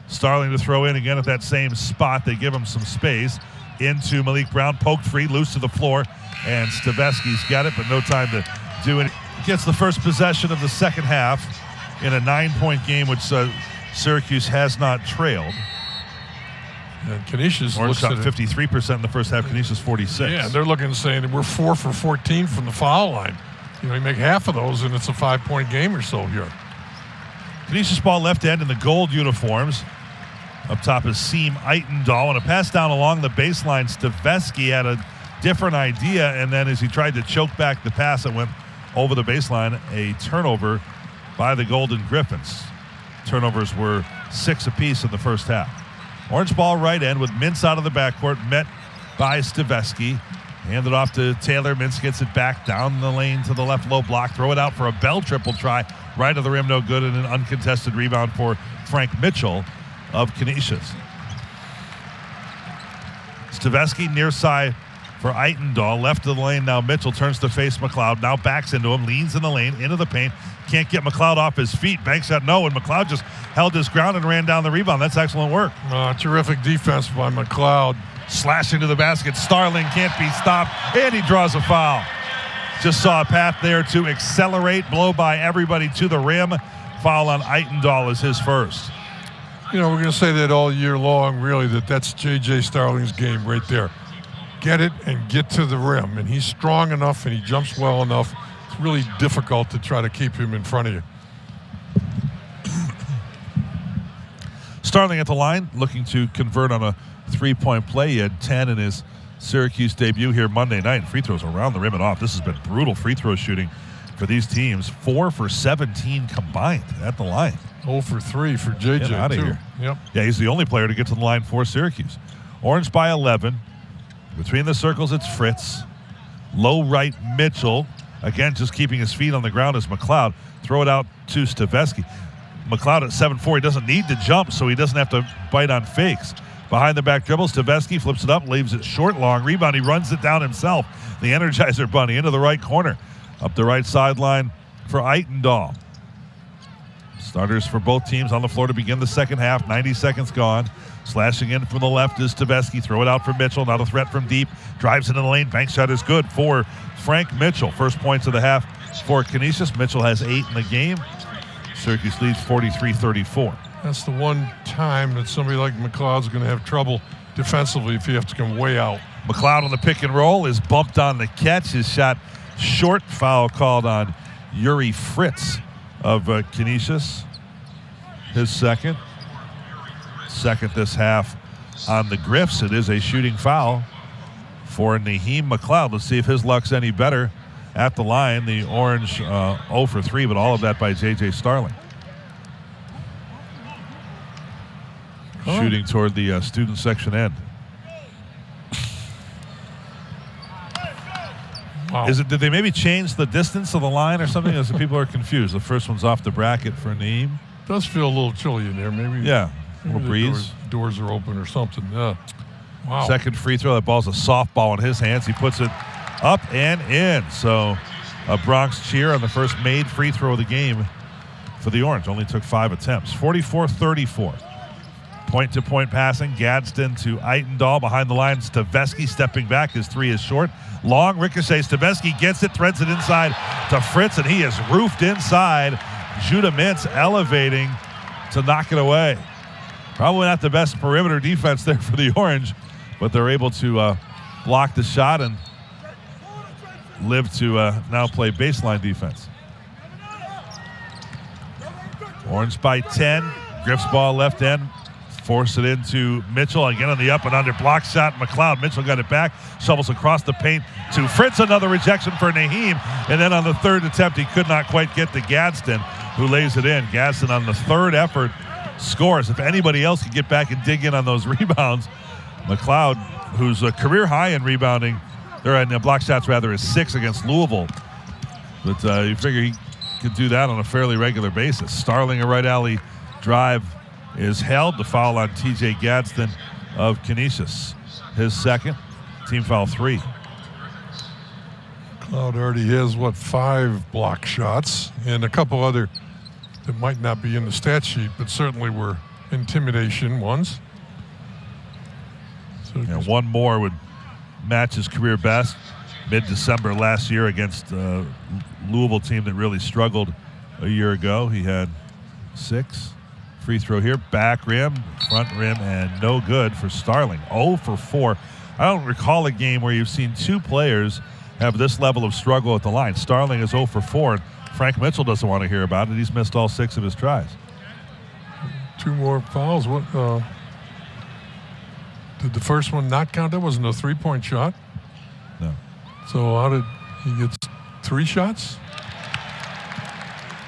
Starling to throw in again at that same spot. They give him some space into Malik Brown, poked free, loose to the floor, and Tveski's got it, but no time to do it. Gets the first possession of the second half in a 9-point game, which Syracuse has not trailed. And Canisius Orange shot 53% in the first half. Canisius 46. Yeah, they're looking and saying we're 4 for 14 from the foul line. You make half of those, and it's a 5-point game or so here. Canisius ball left end in the gold uniforms. Up top is Seam Eitendahl, and a pass down along the baseline. Tveski had a different idea, and then as he tried to choke back the pass, it went over the baseline. A turnover by the Golden Griffins. Turnovers were 6 apiece in the first half. Orange ball right end with Mintz out of the backcourt, met by Tveski. Handed off to Taylor. Mintz gets it back down the lane to the left low block. Throw it out for a Bell triple try. Right of the rim, no good, and an uncontested rebound for Frank Mitchell of Canisius. Tveski near side for Eitendahl. Left of the lane now. Mitchell turns to face McLeod. Now backs into him. Leans in the lane. Into the paint. Can't get McLeod off his feet. Banks shot no, and McLeod just held his ground and ran down the rebound. That's excellent work. Terrific defense by McLeod. Slashing to the basket. Starling can't be stopped, and he draws a foul. Just saw a path there to accelerate, blow by everybody to the rim. Foul on Eitendahl is his first. We're going to say that all year long, really, that's J.J. Starling's game right there. Get it and get to the rim, and he's strong enough and he jumps well enough. It's really difficult to try to keep him in front of you. Starling at the line, looking to convert on a 3-point play. He had 10 in his Syracuse debut here Monday night. Free throws around the rim and off. This has been brutal free throw shooting for these teams. 4 for 17 combined at the line. 0 for 3 for JJ. Get out of here. Yep. Yeah, he's the only player to get to the line for Syracuse. Orange by 11. Between the circles, it's Fritz. Low right, Mitchell. Again, just keeping his feet on the ground is McLeod. Throw it out to Tveski. McLeod at 7'4". He doesn't need to jump, so he doesn't have to bite on fakes. Behind the back dribbles, Tveski flips it up, leaves it short, long rebound. He runs it down himself. The Energizer Bunny into the right corner. Up the right sideline for Eitendahl. Starters for both teams on the floor to begin the second half. 90 seconds gone. Slashing in from the left is Tveski. Throw it out for Mitchell. Not a threat from deep. Drives into the lane. Bank shot is good for Frank Mitchell. First points of the half for Canisius. Mitchell has 8 in the game. Syracuse leads 43-34. That's the one time that somebody like McLeod's going to have trouble defensively if you have to come way out. McLeod on the pick and roll is bumped on the catch. His shot short. Foul called on Yuri Fritz of Canisius. His second. Second this half on the Griffs. It is a shooting foul for Naheem McLeod. Let's see if his luck's any better at the line. The Orange 0 for 3, but all of that by J.J. Starling. Shooting toward the student section end. Wow. Did they maybe change the distance of the line or something? As people are confused. The first one's off the bracket for Naeem. Does feel a little chilly in there. Maybe. Yeah. A little breeze. Doors are open or something. Yeah. Wow. Second free throw. That ball's a softball in his hands. He puts it up and in. So a Bronx cheer on the first made free throw of the game for the Orange. Only took 5 attempts. 44-34. Point-to-point passing. Gadsden to Eitendahl behind the line. Staveski stepping back. His three is short. Long ricochet. Staveski gets it, threads it inside to Fritz, and he is roofed inside. Judah Mintz elevating to knock it away. Probably not the best perimeter defense there for the Orange, but they're able to block the shot and live to now play baseline defense. Orange by 10. Griff's ball left end. Force it into Mitchell. Again on the up and under. Block shot. McLeod. Mitchell got it back. Shovels across the paint to Fritz. Another rejection for Naheem. And then on the third attempt, he could not quite get to Gadsden, who lays it in. Gadsden on the third effort scores. If anybody else could get back and dig in on those rebounds, McLeod, who's a career high in rebounding, they're in block shots rather, is 6 against Louisville. But you figure he could do that on a fairly regular basis. Starling, a right alley drive, is held. The foul on T.J. Gadsden of Canisius. His second. Team foul 3. Cloud already has, 5 block shots, and a couple other that might not be in the stat sheet, but certainly were intimidation ones. So one more would match his career best. Mid-December last year against Louisville team that really struggled a year ago. He had 6. Free throw here, back rim, front rim, and no good for Starling. 0 for 4. I don't recall a game where you've seen 2 players have this level of struggle at the line. Starling is 0 for 4, and Frank Mitchell doesn't want to hear about it. He's missed all 6 of his tries. 2 more fouls. What? Did the first one not count? That wasn't a 3-point shot. No. So how did he get 3 shots?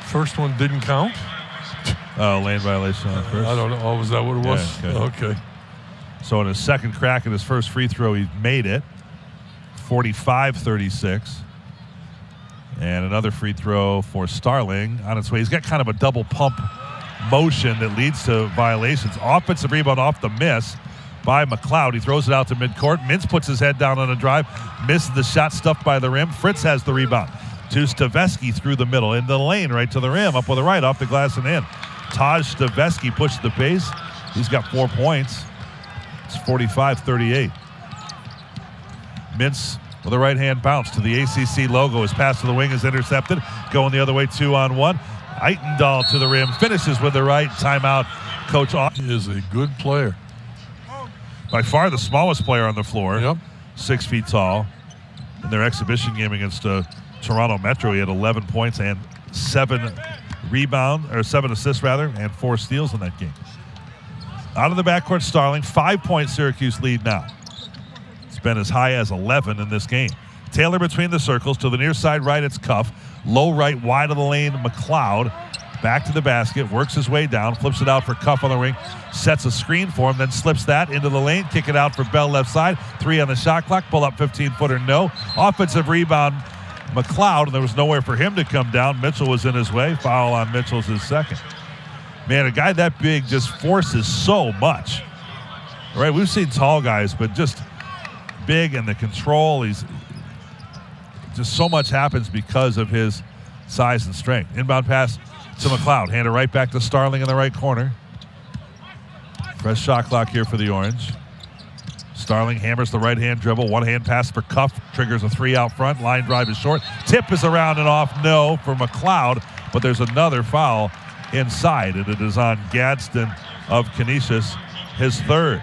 First one didn't count. Oh, lane violation on first. I don't know. Oh, was that what it was? Yeah, okay. So in his second crack at his first free throw, he made it. 45-36. And another free throw for Starling on its way. He's got kind of a double pump motion that leads to violations. Offensive rebound off the miss by McLeod. He throws it out to midcourt. Mintz puts his head down on a drive. Misses the shot, stuffed by the rim. Fritz has the rebound. To Staveski through the middle. In the lane, right to the rim. Up with the right, off the glass and in. Taj Staveski pushed the pace. He's got 4 points. It's 45-38. Mintz with a right-hand bounce to the ACC logo. His pass to the wing is intercepted. Going the other way, 2-on-1. Eitendahl to the rim. Finishes with the right. Timeout. Coach off. He is a good player. By far the smallest player on the floor. Yep. 6 feet tall. In their exhibition game against Toronto Metro, he had 11 points and 7 assists rather, and 4 steals in that game. Out of the backcourt, Starling, 5-point Syracuse lead now. It's been as high as 11 in this game. Taylor between the circles. To the near side right, it's Cuff. Low right, wide of the lane, McLeod. Back to the basket, works his way down, flips it out for Cuff on the wing, sets a screen for him, then slips that into the lane, kick it out for Bell left side. 3 on the shot clock, pull up 15-footer, no. Offensive rebound, McLeod, and there was nowhere for him to come down. Mitchell was in his way. Foul on Mitchell's his second. Man, a guy that big just forces so much. All right, we've seen tall guys, but just big and the control. He's just so much happens because of his size and strength. Inbound pass to McLeod. Hand it right back to Starling in the right corner. Fresh shot clock here for the Orange. Starling hammers the right-hand dribble. One-hand pass for Cuff. Triggers a 3 out front. Line drive is short. Tip is around and off. No for McLeod. But there's another foul inside, and it is on Gadsden of Canisius, his 3rd.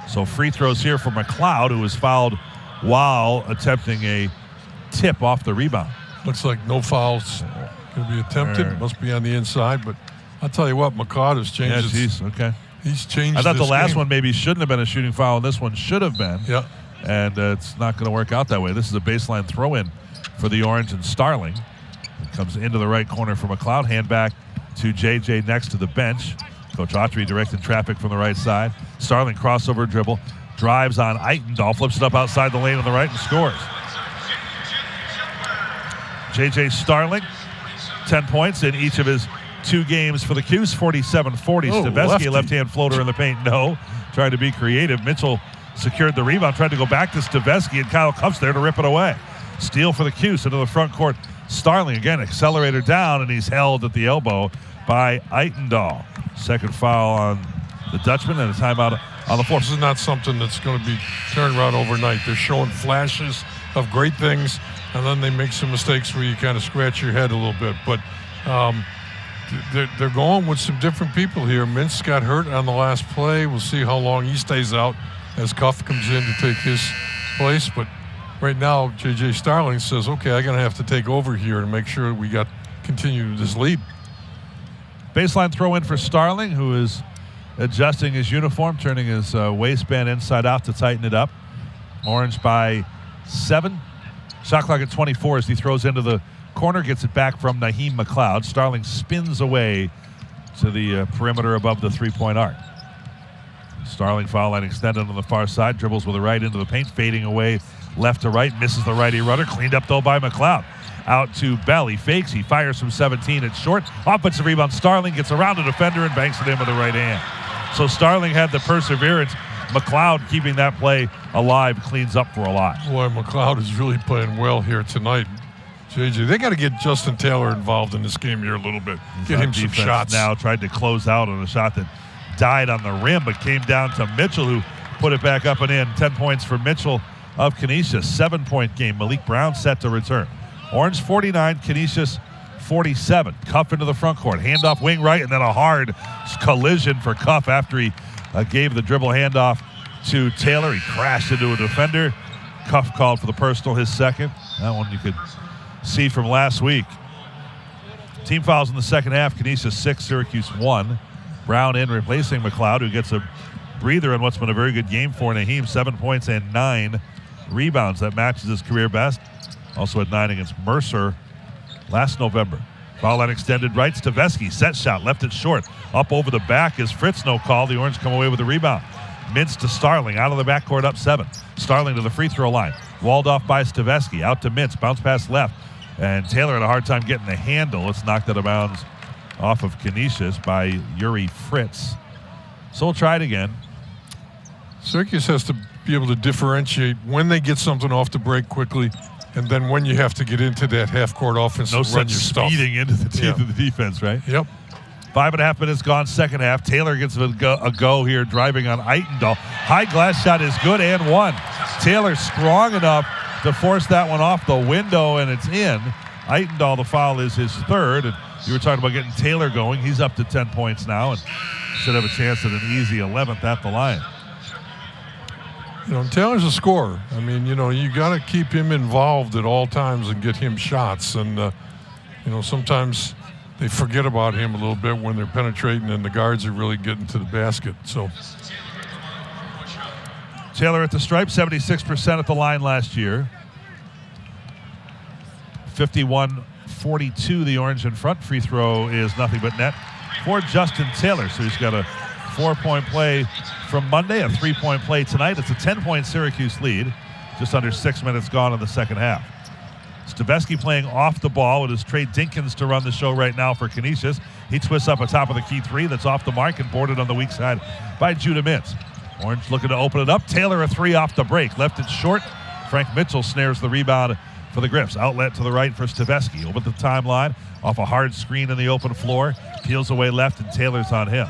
So free throws here for McLeod, who was fouled while attempting a tip off the rebound. Looks like no fouls going to be attempted. Must be on the inside, but I'll tell you what, McLeod has changed. Yeah, okay. He's changed. I thought the last game. one maybe shouldn't have been a shooting foul, and this one should have been. Yeah. And it's not going to work out that way. This is a baseline throw-in for the Orange and Starling. It comes into the right corner for McLeod. Hand back to JJ next to the bench. Coach Autry directing traffic from the right side. Starling crossover dribble. Drives on Eitendahl. Flips it up outside the lane on the right and scores. JJ Starling, 10 points in each of his 2 games for the Cuse, 47-40. Staveski, a left-hand floater in the paint. No. Trying to be creative. Mitchell secured the rebound, tried to go back to Staveski, and Kyle Cuff's there to rip it away. Steal for the Cuse into the front court. Starling, again, accelerator down, and he's held at the elbow by Eitendahl. Second foul on the Dutchman, and a timeout on the floor. This is not something that's going to be turned around overnight. They're showing flashes of great things, and then they make some mistakes where you kind of scratch your head a little bit. But they're going with some different people here. Mintz got hurt on the last play. We'll see how long he stays out as Cuff comes in to take his place. But right now, J.J. Starling says, okay, I'm going to have to take over here to make sure we continue this lead. Baseline throw in for Starling, who is adjusting his uniform, turning his waistband inside out to tighten it up. Orange by 7. Shot clock at 24 as he throws into the corner, gets it back from Naheem McLeod. Starling spins away to the perimeter above the three-point arc. Starling foul line extended on the far side, dribbles with the right into the paint, fading away left to right, misses the righty runner, cleaned up though by McLeod. Out to Bell, he fakes, he fires from 17, it's short. Offensive rebound, Starling gets around a defender and banks it in with the right hand. So Starling had the perseverance. McLeod keeping that play alive, cleans up for a lot. Boy, McLeod is really playing well here tonight. JJ, they got to get Justin Taylor involved in this game here a little bit. Get him some shots. Now tried to close out on a shot that died on the rim, but came down to Mitchell, who put it back up and in. 10 points for Mitchell of Canisius. 7-point game. Malik Brown set to return. Orange 49, Canisius 47. Cuff into the front court. Handoff wing right, and then a hard collision for Cuff after he gave the dribble handoff to Taylor. He crashed into a defender. Cuff called for the personal, his second. That one you could see from last week. Team fouls in the second half. Canisius 6, Syracuse 1. Brown in replacing McLeod, who gets a breather in what's been a very good game for Naheem. 7 points and 9 rebounds. That matches his career best. Also had 9 against Mercer last November. Foul line extended right. Staveski, set shot, left it short. Up over the back is Fritz, no call. The Orange come away with the rebound. Mintz to Starling, out of the backcourt, up 7. Starling to the free throw line. Walled off by Staveski, out to Mintz, bounce pass left. And Taylor had a hard time getting the handle. It's knocked out of bounds off of Canisius by Yuri Fritz. So we'll try it again. Syracuse has to be able to differentiate when they get something off the break quickly, and then when you have to get into that half-court offense and run your stuff. No speeding into the teeth of the defense, right? Yep. 5.5 minutes gone, second half. Taylor gets a go here, driving on Eitendahl. High glass shot is good and one. Taylor strong enough to force that one off the window, and it's in. Eitendahl, the foul is his third. And you were talking about getting Taylor going. He's up to 10 points now and should have a chance at an easy 11th at the line. You know, Taylor's a scorer. I mean, you know, you got to keep him involved at all times and get him shots. And, you know, sometimes they forget about him a little bit when they're penetrating and the guards are really getting to the basket. So Taylor at the stripe, 76% at the line last year. 51-42, the Orange in front. Free throw is nothing but net for Justin Taylor. So he's got a 4-point play from Monday, a 3-point play tonight. It's a 10-point Syracuse lead. Just under 6 minutes gone in the second half. Staveski playing off the ball. It is Trey Dinkins to run the show right now for Canisius. He twists up atop of the key three that's off the mark and boarded on the weak side by Judah Mintz. Orange looking to open it up. Taylor a three off the break. Left it short. Frank Mitchell snares the rebound for the Griffs. Outlet to the right for Staveski. Over the timeline. Off a hard screen in the open floor. Peels away left and Taylor's on him.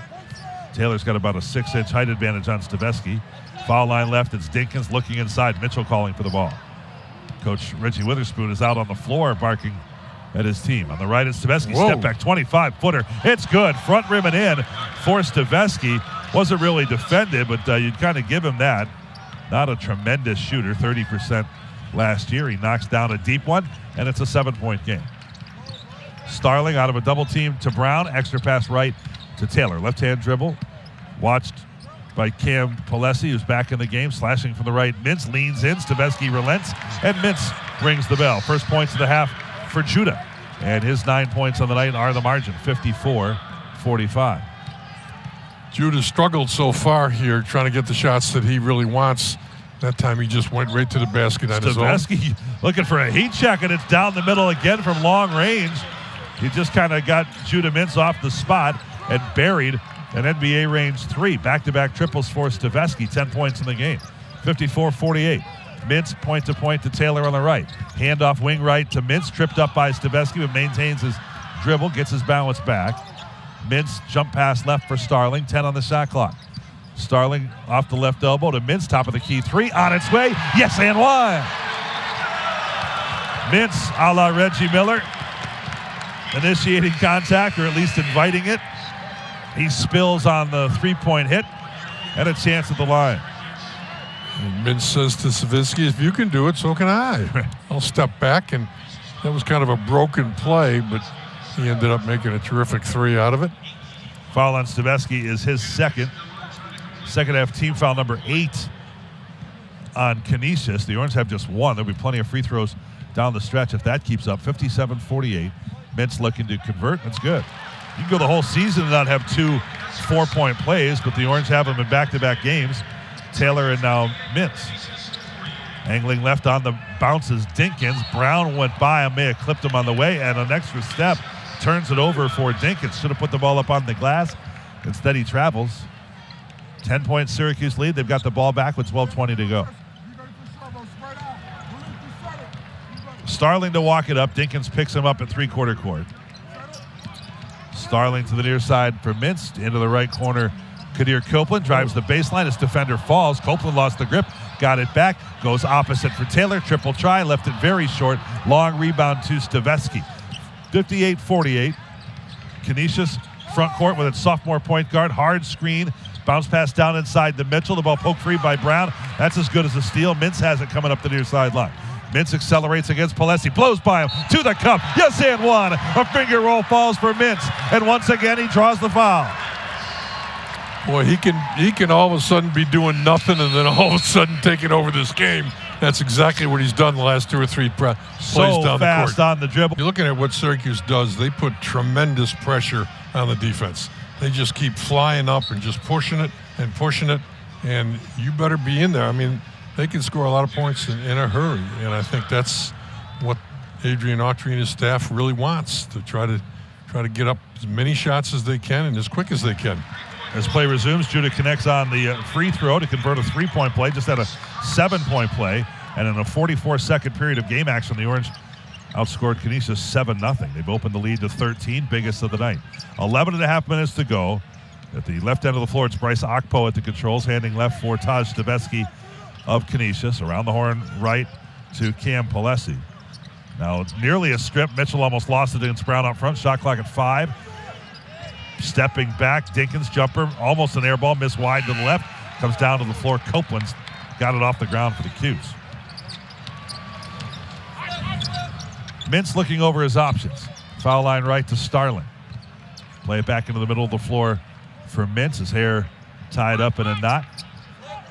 Taylor's got about a 6-inch height advantage on Staveski. Foul line left. It's Dinkins looking inside. Mitchell calling for the ball. Coach Richie Witherspoon is out on the floor barking at his team. On the right, it's Staveski. Step back, 25-footer. It's good. Front rim and in for Staveski. Wasn't really defended, but you'd kind of give him that. Not a tremendous shooter, 30% last year. He knocks down a deep one, and it's a 7-point game. Starling out of a double team to Brown. Extra pass right to Taylor. Left-hand dribble. Watched by Cam Palesi, who's back in the game, slashing from the right. Mintz leans in. Staveski relents, and Mintz rings the bell. First points of the half for Judah. And his 9 points on the night are the margin, 54-45. Judah struggled so far here trying to get the shots that he really wants. That time he just went right to the basket on his own. Staveski looking for a heat check, and it's down the middle again from long range. He just kind of got Judah Mintz off the spot and buried an NBA range three. Back-to-back triples for Staveski, 10 points in the game. 54-48. Mintz point-to-point to Taylor on the right. Handoff wing right to Mintz, tripped up by Staveski, but maintains his dribble, gets his balance back. Mintz jump pass left for Starling, 10 on the shot clock. Starling off the left elbow to Mintz, top of the key three, on its way. Yes, and one. Mintz, a la Reggie Miller, initiating contact, or at least inviting it. He spills on the three-point hit and a chance at the line. And Mintz says to Savitsky, if you can do it, so can I. I'll step back, and that was kind of a broken play, but he ended up making a terrific three out of it. Foul on Savitsky is his second half team foul number 8 on Canisius. The Orange have just one. There'll be plenty of free throws down the stretch if that keeps up. 57-48. Mintz looking to convert. That's good. You can go the whole season and not have 2 4-point plays, but the Orange have them in back-to-back games. Taylor and now Mintz. Angling left on the bounces Dinkins. Brown went by him, may have clipped him on the way, and an extra step turns it over for Dinkins. Should have put the ball up on the glass. Instead, he travels. 10-point Syracuse lead. They've got the ball back with 12:20 to go. Starling to walk it up. Dinkins picks him up at three-quarter court. Starling to the near side for Mintz. Into the right corner. Kadir Copeland drives the baseline. His defender falls. Copeland lost the grip. Got it back. Goes opposite for Taylor. Triple try. Left it very short. Long rebound to Stavetsky. 58-48. Canisius front court with its sophomore point guard. Hard screen. Bounce pass down inside to Mitchell. The ball poked free by Brown. That's as good as a steal. Mintz has it coming up the near sideline. Mintz accelerates against Palesi. Blows by him. To the cup. Yes, and one. A finger roll falls for Mintz. And once again, he draws the foul. Boy, he can all of a sudden be doing nothing and then all of a sudden taking over this game. That's exactly what he's done the last 2 or 3 plays down the court. Fast on the dribble. You're looking at what Syracuse does. They put tremendous pressure on the defense. They just keep flying up and just pushing it, and you better be in there. I mean, they can score a lot of points in a hurry, and I think that's what Adrian Autry and his staff really wants, to try to get up as many shots as they can and as quick as they can. As play resumes, Judah connects on the free throw to convert a 3-point play. Just had a 7-point play, and in a 44-second period of game action, the Orange outscored Canisius 7-0. They've opened the lead to 13, biggest of the night. 11.5 minutes to go. At the left end of the floor, it's Bryce Okpo at the controls, handing left for Taj Stavetsky of Canisius. Around the horn right to Cam Palesi. Now, nearly a strip. Mitchell almost lost it against Brown up front. Shot clock at 5. Stepping back, Dinkins jumper, almost an air ball, missed wide to the left. Comes down to the floor. Copeland's got it off the ground for the Cuse. Mintz looking over his options. Foul line right to Starling. Play it back into the middle of the floor for Mintz. His hair tied up in a knot.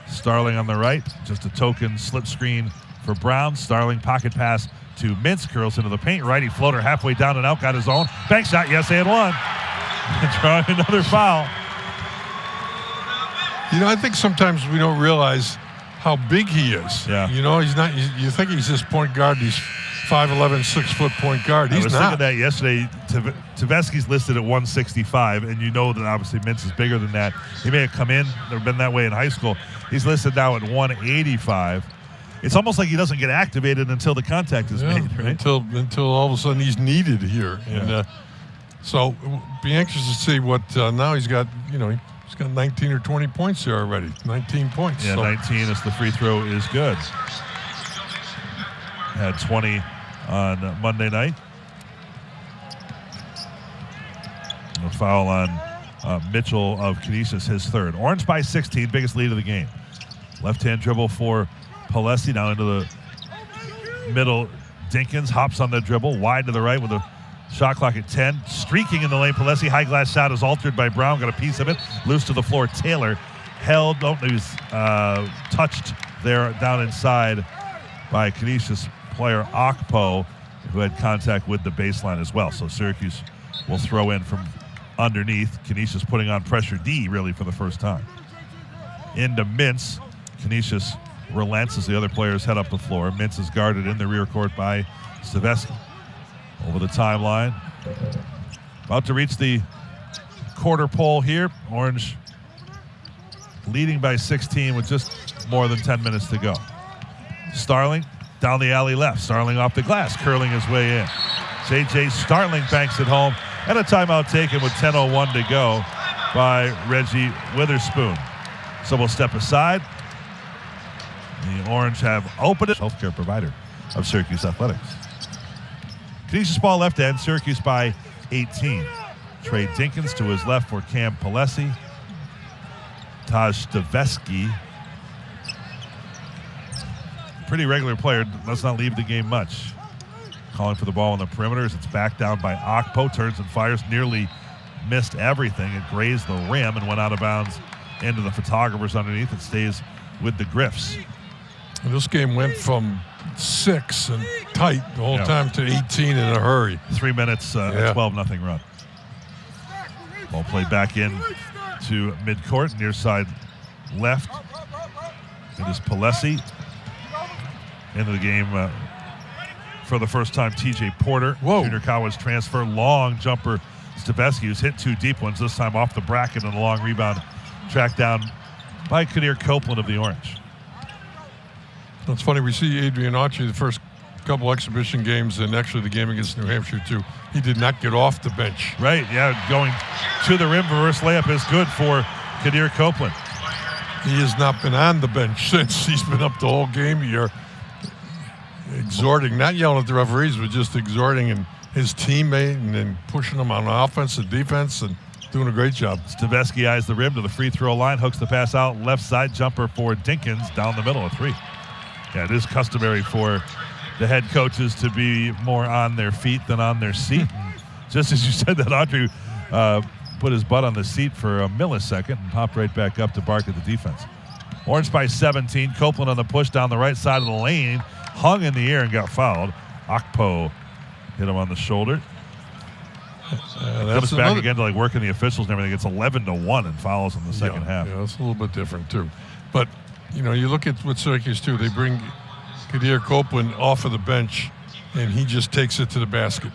Starling on the right. Just a token slip screen for Brown. Starling pocket pass to Mintz. Curls into the paint. Righty floater halfway down and out. Got his own. Bank shot. Yes, and one. Drawing another foul. You know, I think sometimes we don't realize how big he is. Yeah. You know, he's not. You think he's this point guard. He's 5'11", 6-foot point guard. He's not. I was thinking that yesterday. Tavesky's listed at 165, and you know that obviously Mintz is bigger than that. He may have come in or been that way in high school. He's listed now at 185. It's almost like he doesn't get activated until the contact is made, right? Until all of a sudden he's needed here, and so be anxious to see what now he's got. You know, he's got 19 or 20 points there already. 19 points. Yeah, so 19 as the free throw is good. Had 20 on Monday night. And a foul on Mitchell of Canisius, his third. Orange by 16, biggest lead of the game. Left-hand dribble for Palesi, now into the middle. Dinkins hops on the dribble, wide to the right with a shot clock at 10. Streaking in the lane, Palesi, high glass shot is altered by Brown, got a piece of it. Loose to the floor, Taylor held, he was touched there down inside by Canisius player Okpo, who had contact with the baseline as well. So Syracuse will throw in from underneath. Canisius putting on pressure D really for the first time. Into Mintz. Canisius relents as the other players head up the floor. Mintz is guarded in the rear court by Stavetsky. Over the timeline. About to reach the quarter pole here. Orange leading by 16 with just more than 10 minutes to go. Starling down the alley left. Starling off the glass, curling his way in. J.J. Starling banks it home. And a timeout taken with 10:01 to go by Reggie Witherspoon. So we'll step aside. The Orange have opened it. Healthcare provider of Syracuse Athletics. Canisius ball left end. Syracuse by 18. Trey Dinkins to his left for Cam Palesi. Taj Staveski. Pretty regular player. Does not leave the game much. Calling for the ball on the perimeters. It's back down by Okpo. Turns and fires. Nearly missed everything. It grazed the rim and went out of bounds into the photographers underneath. It stays with the Griffs. And this game went from 6 and tight the whole time to 18 in a hurry. 3 minutes, 12-0 run. Ball played back in to midcourt, near side left. It is Palesi. Into the game for the first time, TJ Porter. Junior college transfer, long jumper. Staveski, who's hit 2 deep ones, this time off the bracket and a long rebound tracked down by Kadir Copeland of the Orange. It's funny, we see Adrian Autry the first couple exhibition games and actually the game against New Hampshire too. He did not get off the bench. Right, going to the rim, reverse layup is good for Kadir Copeland. He has not been on the bench since. He's been up the whole game here, exhorting, not yelling at the referees, but just exhorting and his teammate and then pushing them on offense and defense and doing a great job. Staveski eyes the rim to the free throw line, hooks the pass out, left side jumper for Dinkins, down the middle, a 3. Yeah, it is customary for the head coaches to be more on their feet than on their seat. Just as you said that, Autry put his butt on the seat for a millisecond and popped right back up to bark at the defense. Orange by 17. Copeland on the push down the right side of the lane, hung in the air and got fouled. Okpo hit him on the shoulder. Comes back again to working the officials and everything. It's 11-1 and fouls in the second half. Yeah, it's a little bit different too. But you look at what Syracuse do. They bring Kadir Copeland off of the bench, and he just takes it to the basket.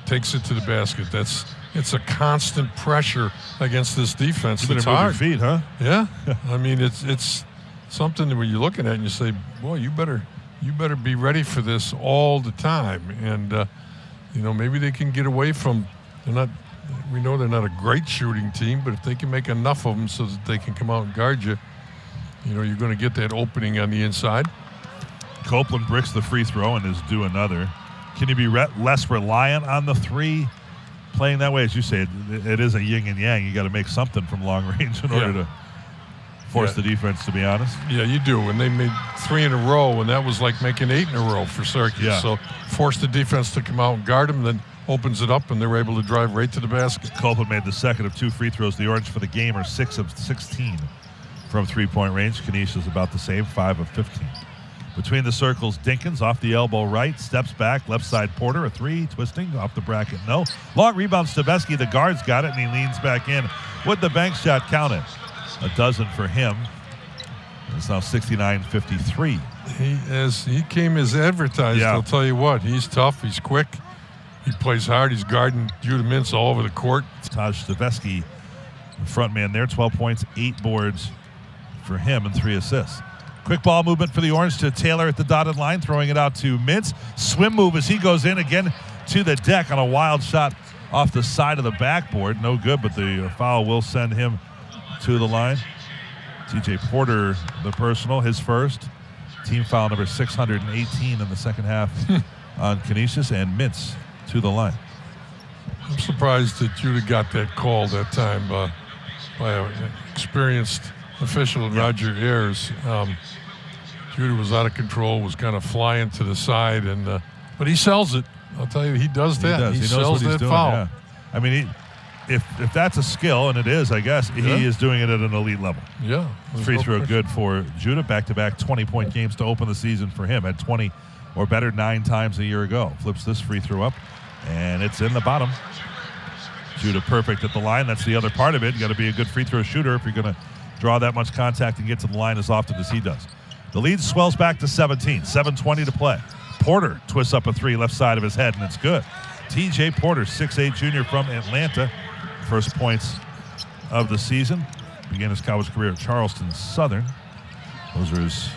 It's a constant pressure against this defense. It's hard. Your feet, huh? Yeah. I mean, it's something that when you're looking at it and you say, boy, you better be ready for this all the time. And maybe they can get away from. We know they're not a great shooting team, but if they can make enough of them so that they can come out and guard you, you're going to get that opening on the inside. Copeland bricks the free throw and is due another. Can you be less reliant on the 3 playing that way? As you say, it is a yin and yang. You got to make something from long range in order to force the defense, to be honest. Yeah, you do. And they made 3 in a row, and that was like making 8 in a row for Syracuse. Yeah. So force the defense to come out and guard them, then opens it up, and they were able to drive right to the basket. Copeland made the second of 2 free throws. The Orange for the game are 6 of 16 from 3-point range. Canisius about the same, 5 of 15. Between the circles, Dinkins off the elbow right, steps back, left side Porter, a 3, twisting, off the bracket, no. Long rebound, Staveski, the guard's got it, and he leans back in with the bank shot counted. A dozen for him. It's now 69-53. He came as advertised. Yeah. I'll tell you what, he's tough, he's quick, he plays hard, he's guarding Judah Mintz all over the court. Taj Staveski, the front man there, 12 points, 8 boards for him and 3 assists. Quick ball movement for the Orange to Taylor at the dotted line, throwing it out to Mintz. Swim move as he goes in again to the deck on a wild shot off the side of the backboard. No good, but the foul will send him to the line. TJ Porter, the personal, his first. Team foul number 618 in the second half on Canisius, and Mintz to the line. I'm surprised that Judah got that call that time by an experienced official, Roger Ayers. Judah was out of control, was kind of flying to the side, and but he sells it. I'll tell you, he does that. He knows sells what he's that doing, foul. Yeah. I mean, if that's a skill, and it is, I guess, he is doing it at an elite level. Yeah. Free throw good for Judah. Back-to-back 20-point games to open the season for him. Had 20 or better 9 times a year ago. Flips this free throw up, and it's in the bottom. Judah perfect at the line. That's the other part of it. You got to be a good free throw shooter if you're going to draw that much contact and get to the line as often as he does. The lead swells back to 17. 7:20 to play. Porter twists up a 3 left side of his head, and it's good. TJ Porter, 6'8 junior from Atlanta. First points of the season. Began his college career at Charleston Southern. Those are his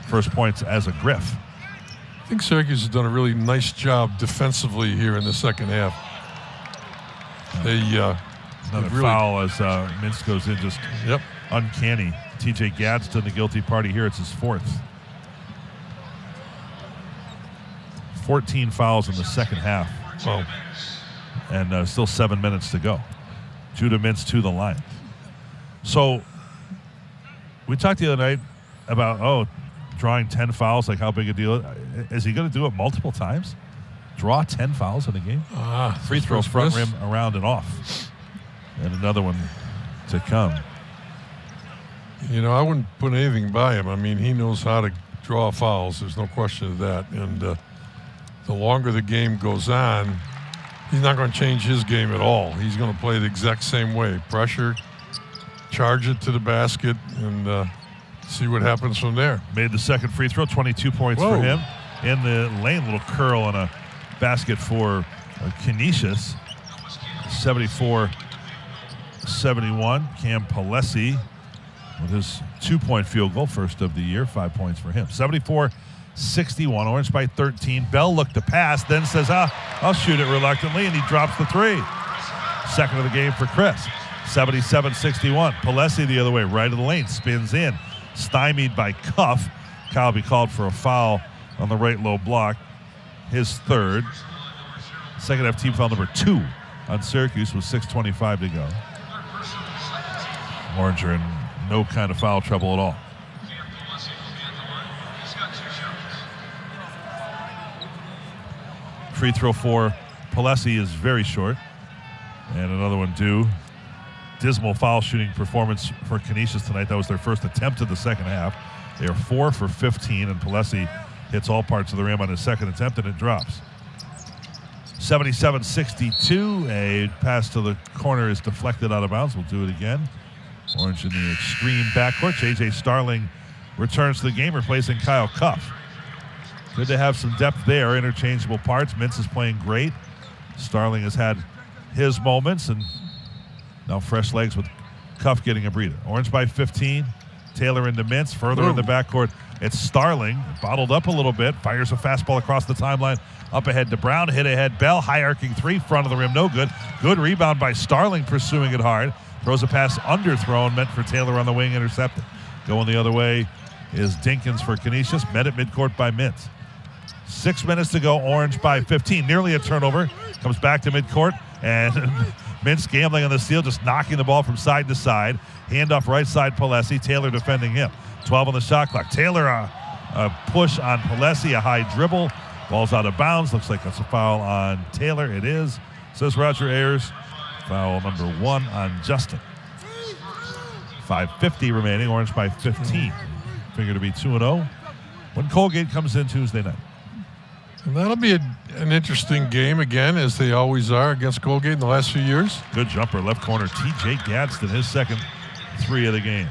first points as a Griff. I think Syracuse has done a really nice job defensively here in the second half. Another foul as Mintz goes in, just uncanny. TJ Gadsden, the guilty party here. It's his fourth. 14 fouls in the second half. Wow. And still 7 minutes to go. Judah Mintz to the line. So we talked the other night about, drawing 10 fouls, like how big a deal. Is he going to do it multiple times? Draw 10 fouls in a game? Free throw, front rim, around and off. And another one to come. I wouldn't put anything by him. I mean, he knows how to draw fouls. There's no question of that. And the longer the game goes on, he's not going to change his game at all. He's going to play the exact same way. Pressure, charge it to the basket, and see what happens from there. Made the second free throw, 22 points for him. In the lane, little curl on a basket for Canisius. 74-71. Cam Palesi with his 2-point field goal, first of the year, 5 points for him. 74-61, Orange by 13. Bell looked to pass, then says, I'll shoot it reluctantly, and he drops the three. Second of the game for Chris. 77-61. Palesi the other way, right of the lane, spins in. Stymied by Cuff. Kyle be called for a foul on the right low block. His third. Second half team foul number 2 on Syracuse with 6:25 to go. Orange are in no kind of foul trouble at all. Free throw for Palesi is very short. And another one due. Dismal foul shooting performance for Canisius tonight. That was their first attempt of the second half. They are 4 for 15, and Palesi hits all parts of the rim on his second attempt, and it drops. 77-62. A pass to the corner is deflected out of bounds. We'll do it again. Orange in the extreme backcourt. J.J. Starling returns to the game, replacing Kyle Cuff. Good to have some depth there. Interchangeable parts. Mintz is playing great. Starling has had his moments, and now fresh legs with Cuff getting a breather. Orange by 15. Taylor into Mintz. Further in the backcourt, it's Starling. Bottled up a little bit. Fires a fastball across the timeline. Up ahead to Brown. Hit ahead Bell. High arcing three. Front of the rim. No good. Good rebound by Starling, pursuing it hard. Throws a pass underthrown, meant for Taylor on the wing. Intercepted. Going the other way is Dinkins for Canisius. Met at midcourt by Mintz. 6 minutes to go. Orange by 15. Nearly a turnover. Comes back to midcourt. And Mintz gambling on the steal, just knocking the ball from side to side. Handoff right side Palesi. Taylor defending him. 12 on the shot clock. Taylor a push on Palesi, a high dribble. Ball's out of bounds. Looks like that's a foul on Taylor. It is, says Roger Ayers. Foul number 1 on Justin. 5:50 remaining. Orange by 15. Figure to be 2-0 when Colgate comes in Tuesday night. And that'll be an interesting game again, as they always are against Colgate in the last few years. Good jumper, left corner. TJ Gadsden, his second 3 of the game.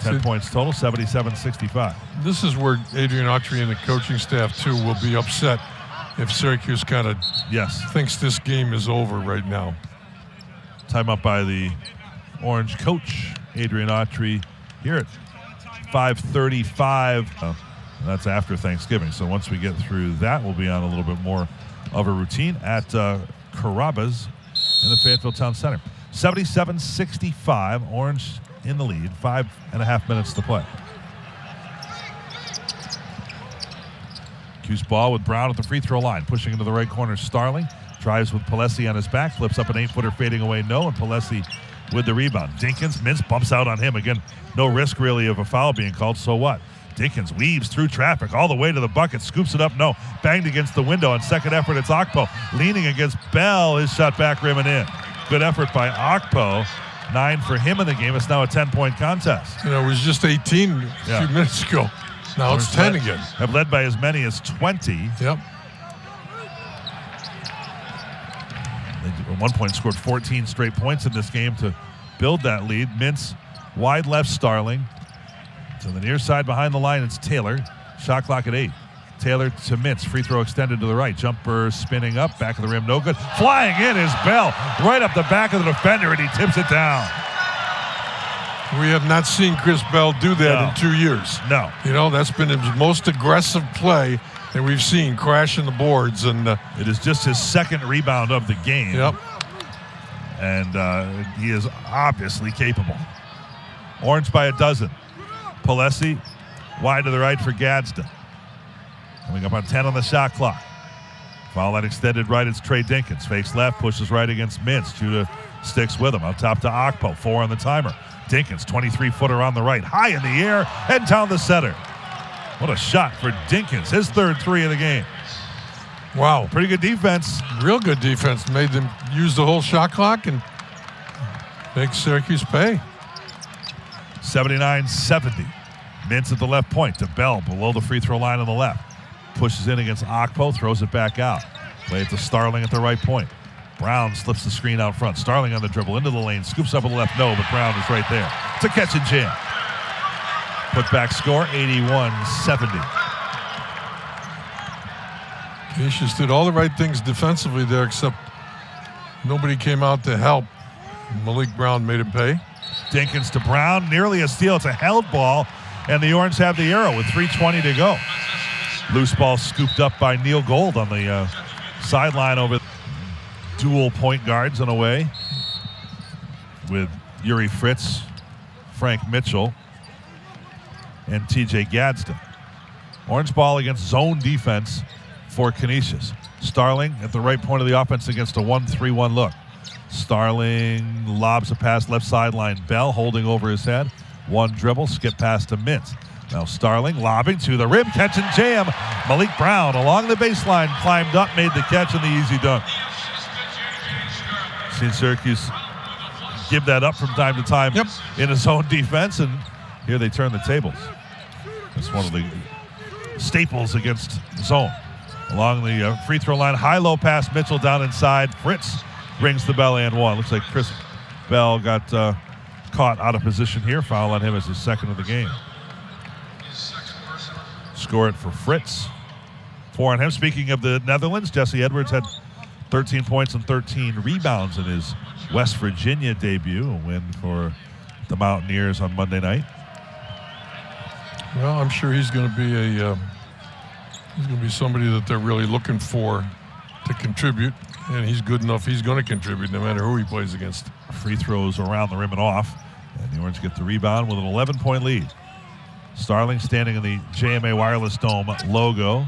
10 points total, 77-65. This is where Adrian Autry and the coaching staff, too, will be upset if Syracuse kind of thinks this game is over right now. Timeout by the Orange coach, Adrian Autry, here at 5:35. That's after Thanksgiving. So once we get through that, we'll be on a little bit more of a routine at Carrabba's in the Fayetteville Town Center. 77-65, Orange in the lead. 5.5 minutes to play. Cuse ball with Brown at the free throw line. Pushing into the right corner, Starling. Drives with Palesi on his back. Flips up an 8-footer fading away, no. And Palesi with the rebound. Dinkins, Mintz bumps out on him. Again, no risk really of a foul being called, so what? Dinkins weaves through traffic all the way to the bucket, scoops it up, no. Banged against the window. On second effort, it's Okpo leaning against Bell. His shot back rim and in. Good effort by Okpo. 9 for him in the game. It's now a 10-point contest. It was just 18 a few minutes ago. Now it's 10 again. Have led by as many as 20. Yep. They at one point scored 14 straight points in this game to build that lead. Mintz wide left, Starling. To the near side behind the line, it's Taylor. Shot clock at 8. Taylor to Mintz. Free throw extended to the right. Jumper spinning up. Back of the rim, no good. Flying in is Bell. Right up the back of the defender, and he tips it down. We have not seen Chris Bell do that in 2 years. No. You know, that's been his most aggressive play that we've seen, crashing the boards. And it is just his second rebound of the game. Yep. And he is obviously capable. Orange by a dozen. Palesi wide to the right for Gadsden. Coming up on 10 on the shot clock. Foul line extended right, it's Trey Dinkins. Fakes left, pushes right against Mintz. Judah sticks with him. Up top to Okpo, 4 on the timer. Dinkins, 23-footer on the right. High in the air and down the center. What a shot for Dinkins. His third 3 of the game. Wow. Pretty good defense. Real good defense. Made them use the whole shot clock and make Syracuse pay. 79-70. Mintz at the left point to Bell below the free throw line on the left. Pushes in against Okpo, throws it back out. Play it to Starling at the right point. Brown slips the screen out front. Starling on the dribble into the lane, scoops up on the left. No, but Brown is right there. It's a catch and jam. Put back score, 81-70. Canisius did all the right things defensively there, except nobody came out to help. Malik Brown made him pay. Dinkins to Brown, nearly a steal. It's a held ball, and the Orange have the arrow with 3:20 to go. Loose ball scooped up by Neil Gold on the sideline over dual point guards in a way with Yuri Fritz, Frank Mitchell, and TJ Gadsden. Orange ball against zone defense for Canisius. Starling at the right point of the offense against a 1-3-1 look. Starling lobs a pass left sideline. Bell holding over his head. One dribble, skip pass to Mintz. Now Starling lobbing to the rim, catch and jam. Malik Brown along the baseline, climbed up, made the catch and the easy dunk. Seen Syracuse give that up from time to time in his own defense, and here they turn the tables. It's one of the staples against zone. Along the free throw line, high-low pass, Mitchell down inside. Fritz rings the bell and one. Looks like Chris Bell got caught out of position here. Foul on him as his second of the game. Score it for Fritz. 4 on him. Speaking of the Netherlands, Jesse Edwards had 13 points and 13 rebounds in his West Virginia debut, a win for the Mountaineers on Monday night. Well, I'm sure he's going to be somebody that they're really looking for to contribute, and he's good enough. He's going to contribute no matter who he plays against. Free throws around the rim and off, and the Orange get the rebound with an 11-point lead. Starling standing in the JMA Wireless Dome logo.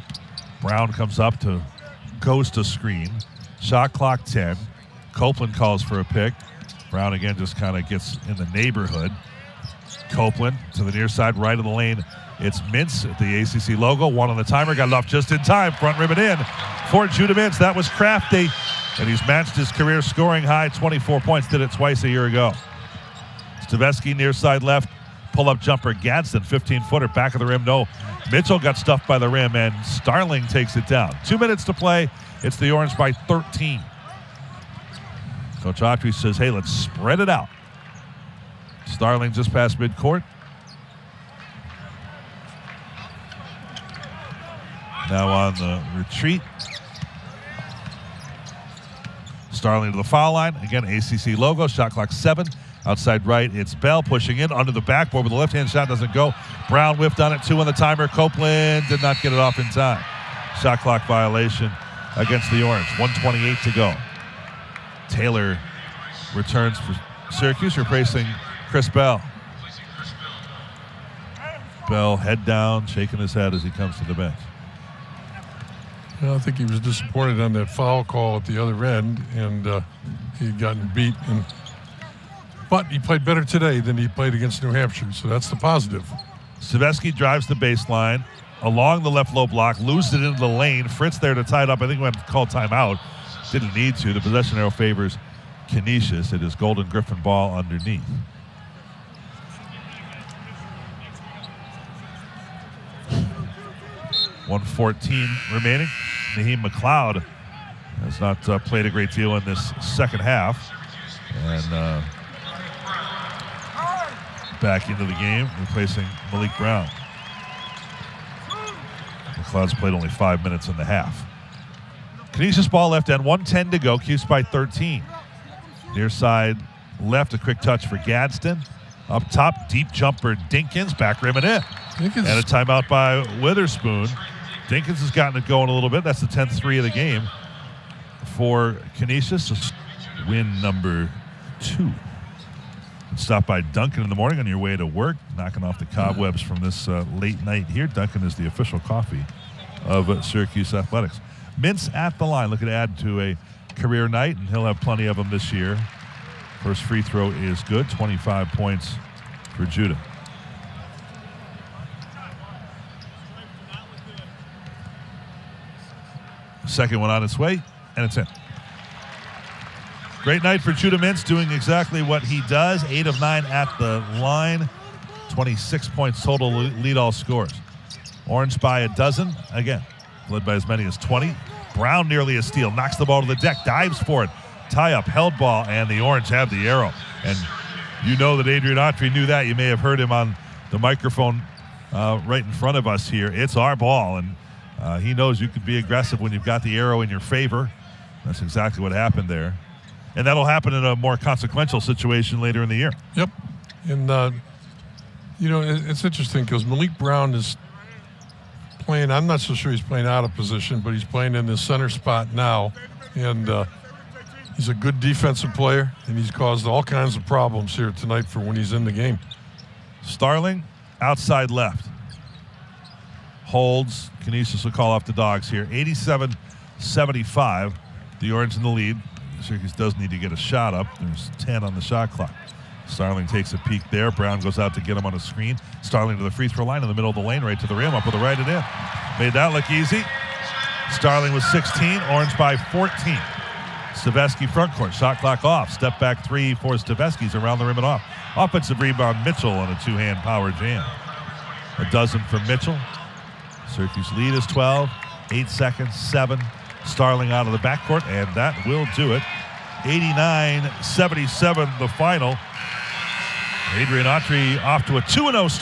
Brown comes up to goes to screen. Shot clock 10. Copeland calls for a pick. Brown again just kind of gets in the neighborhood. Copeland to the near side, right of the lane. It's Mintz at the ACC logo. 1 on the timer, got it off just in time. Front rim and in for Judah Mintz. That was crafty, and he's matched his career scoring high, 24 points. Did it twice a year ago. Stavesky near side left. Pull-up jumper, Gadsden, 15-footer, back of the rim, no. Mitchell got stuffed by the rim, and Starling takes it down. 2 minutes to play. It's the Orange by 13. Coach Autry says, hey, let's spread it out. Starling just past midcourt. Now on the retreat. Starling to the foul line. Again, ACC logo, shot clock 7. Outside right, it's Bell pushing in under the backboard, but the left-hand shot doesn't go. Brown whiffed on it, 2 on the timer. Copeland did not get it off in time. Shot clock violation against the Orange. 1:28 to go. Taylor returns for Syracuse, replacing Chris Bell. Bell head down, shaking his head as he comes to the bench. Well, I think he was disappointed on that foul call at the other end, and he had gotten beat. But he played better today than he played against New Hampshire, so that's the positive. Stavesky drives the baseline along the left low block, loses it into the lane. Fritz there to tie it up. I think we had to call timeout. Didn't need to. The possession arrow favors Canisius. It is Golden Griffin ball underneath. .114 remaining. Naheem McLeod has not played a great deal in this second half. And back into the game, replacing Malik Brown. McLeod's played only 5 minutes in the half. Canisius ball left end, 1:10 to go. Cuse by 13. Near side left, a quick touch for Gadsden. Up top, deep jumper, Dinkins, back rim and in. And a timeout by Witherspoon. Dinkins has gotten it going a little bit. That's the 10th 3 of the game for Canisius. Win number 2. Stop by Dunkin' in the morning on your way to work, knocking off the cobwebs from this late night here. Dunkin' is the official coffee of Syracuse Athletics. Mintz at the line, looking to add to a career night, and he'll have plenty of them this year. First free throw is good, 25 points for Judah. Second one on its way, and it's in. Great night for Judah Mintz, doing exactly what he does. 8 of 9 at the line. 26 points total, lead all scores. Orange by a dozen, again, led by as many as 20. Brown nearly a steal, knocks the ball to the deck, dives for it. Tie up, held ball, and the Orange have the arrow. And you know that Adrian Autry knew that. You may have heard him on the microphone right in front of us here. It's our ball, and he knows you can be aggressive when you've got the arrow in your favor. That's exactly what happened there. And that'll happen in a more consequential situation later in the year. Yep. And, you know, it's interesting because Malik Brown is playing, I'm not so sure he's playing out of position, but he's playing in the center spot now. And he's a good defensive player, and he's caused all kinds of problems here tonight for when he's in the game. Starling, outside left. Holds. Canisius will call off the Dogs here. 87-75. The Orange in the lead. Syracuse does need to get a shot up. There's 10 on the shot clock. Starling takes a peek there. Brown goes out to get him on a screen. Starling to the free throw line in the middle of the lane, right to the rim, up with the right and in. Made that look easy. Starling with 16, Orange by 14. Staveski front court, shot clock off. Step back three for Staveski's around the rim and off. Offensive rebound, Mitchell on a two-hand power jam. A dozen from Mitchell. Syracuse lead is 12. 8 seconds, 7. Starling out of the backcourt, and that will do it. 89-77 the final. Adrian Autry off to a 2-0 start.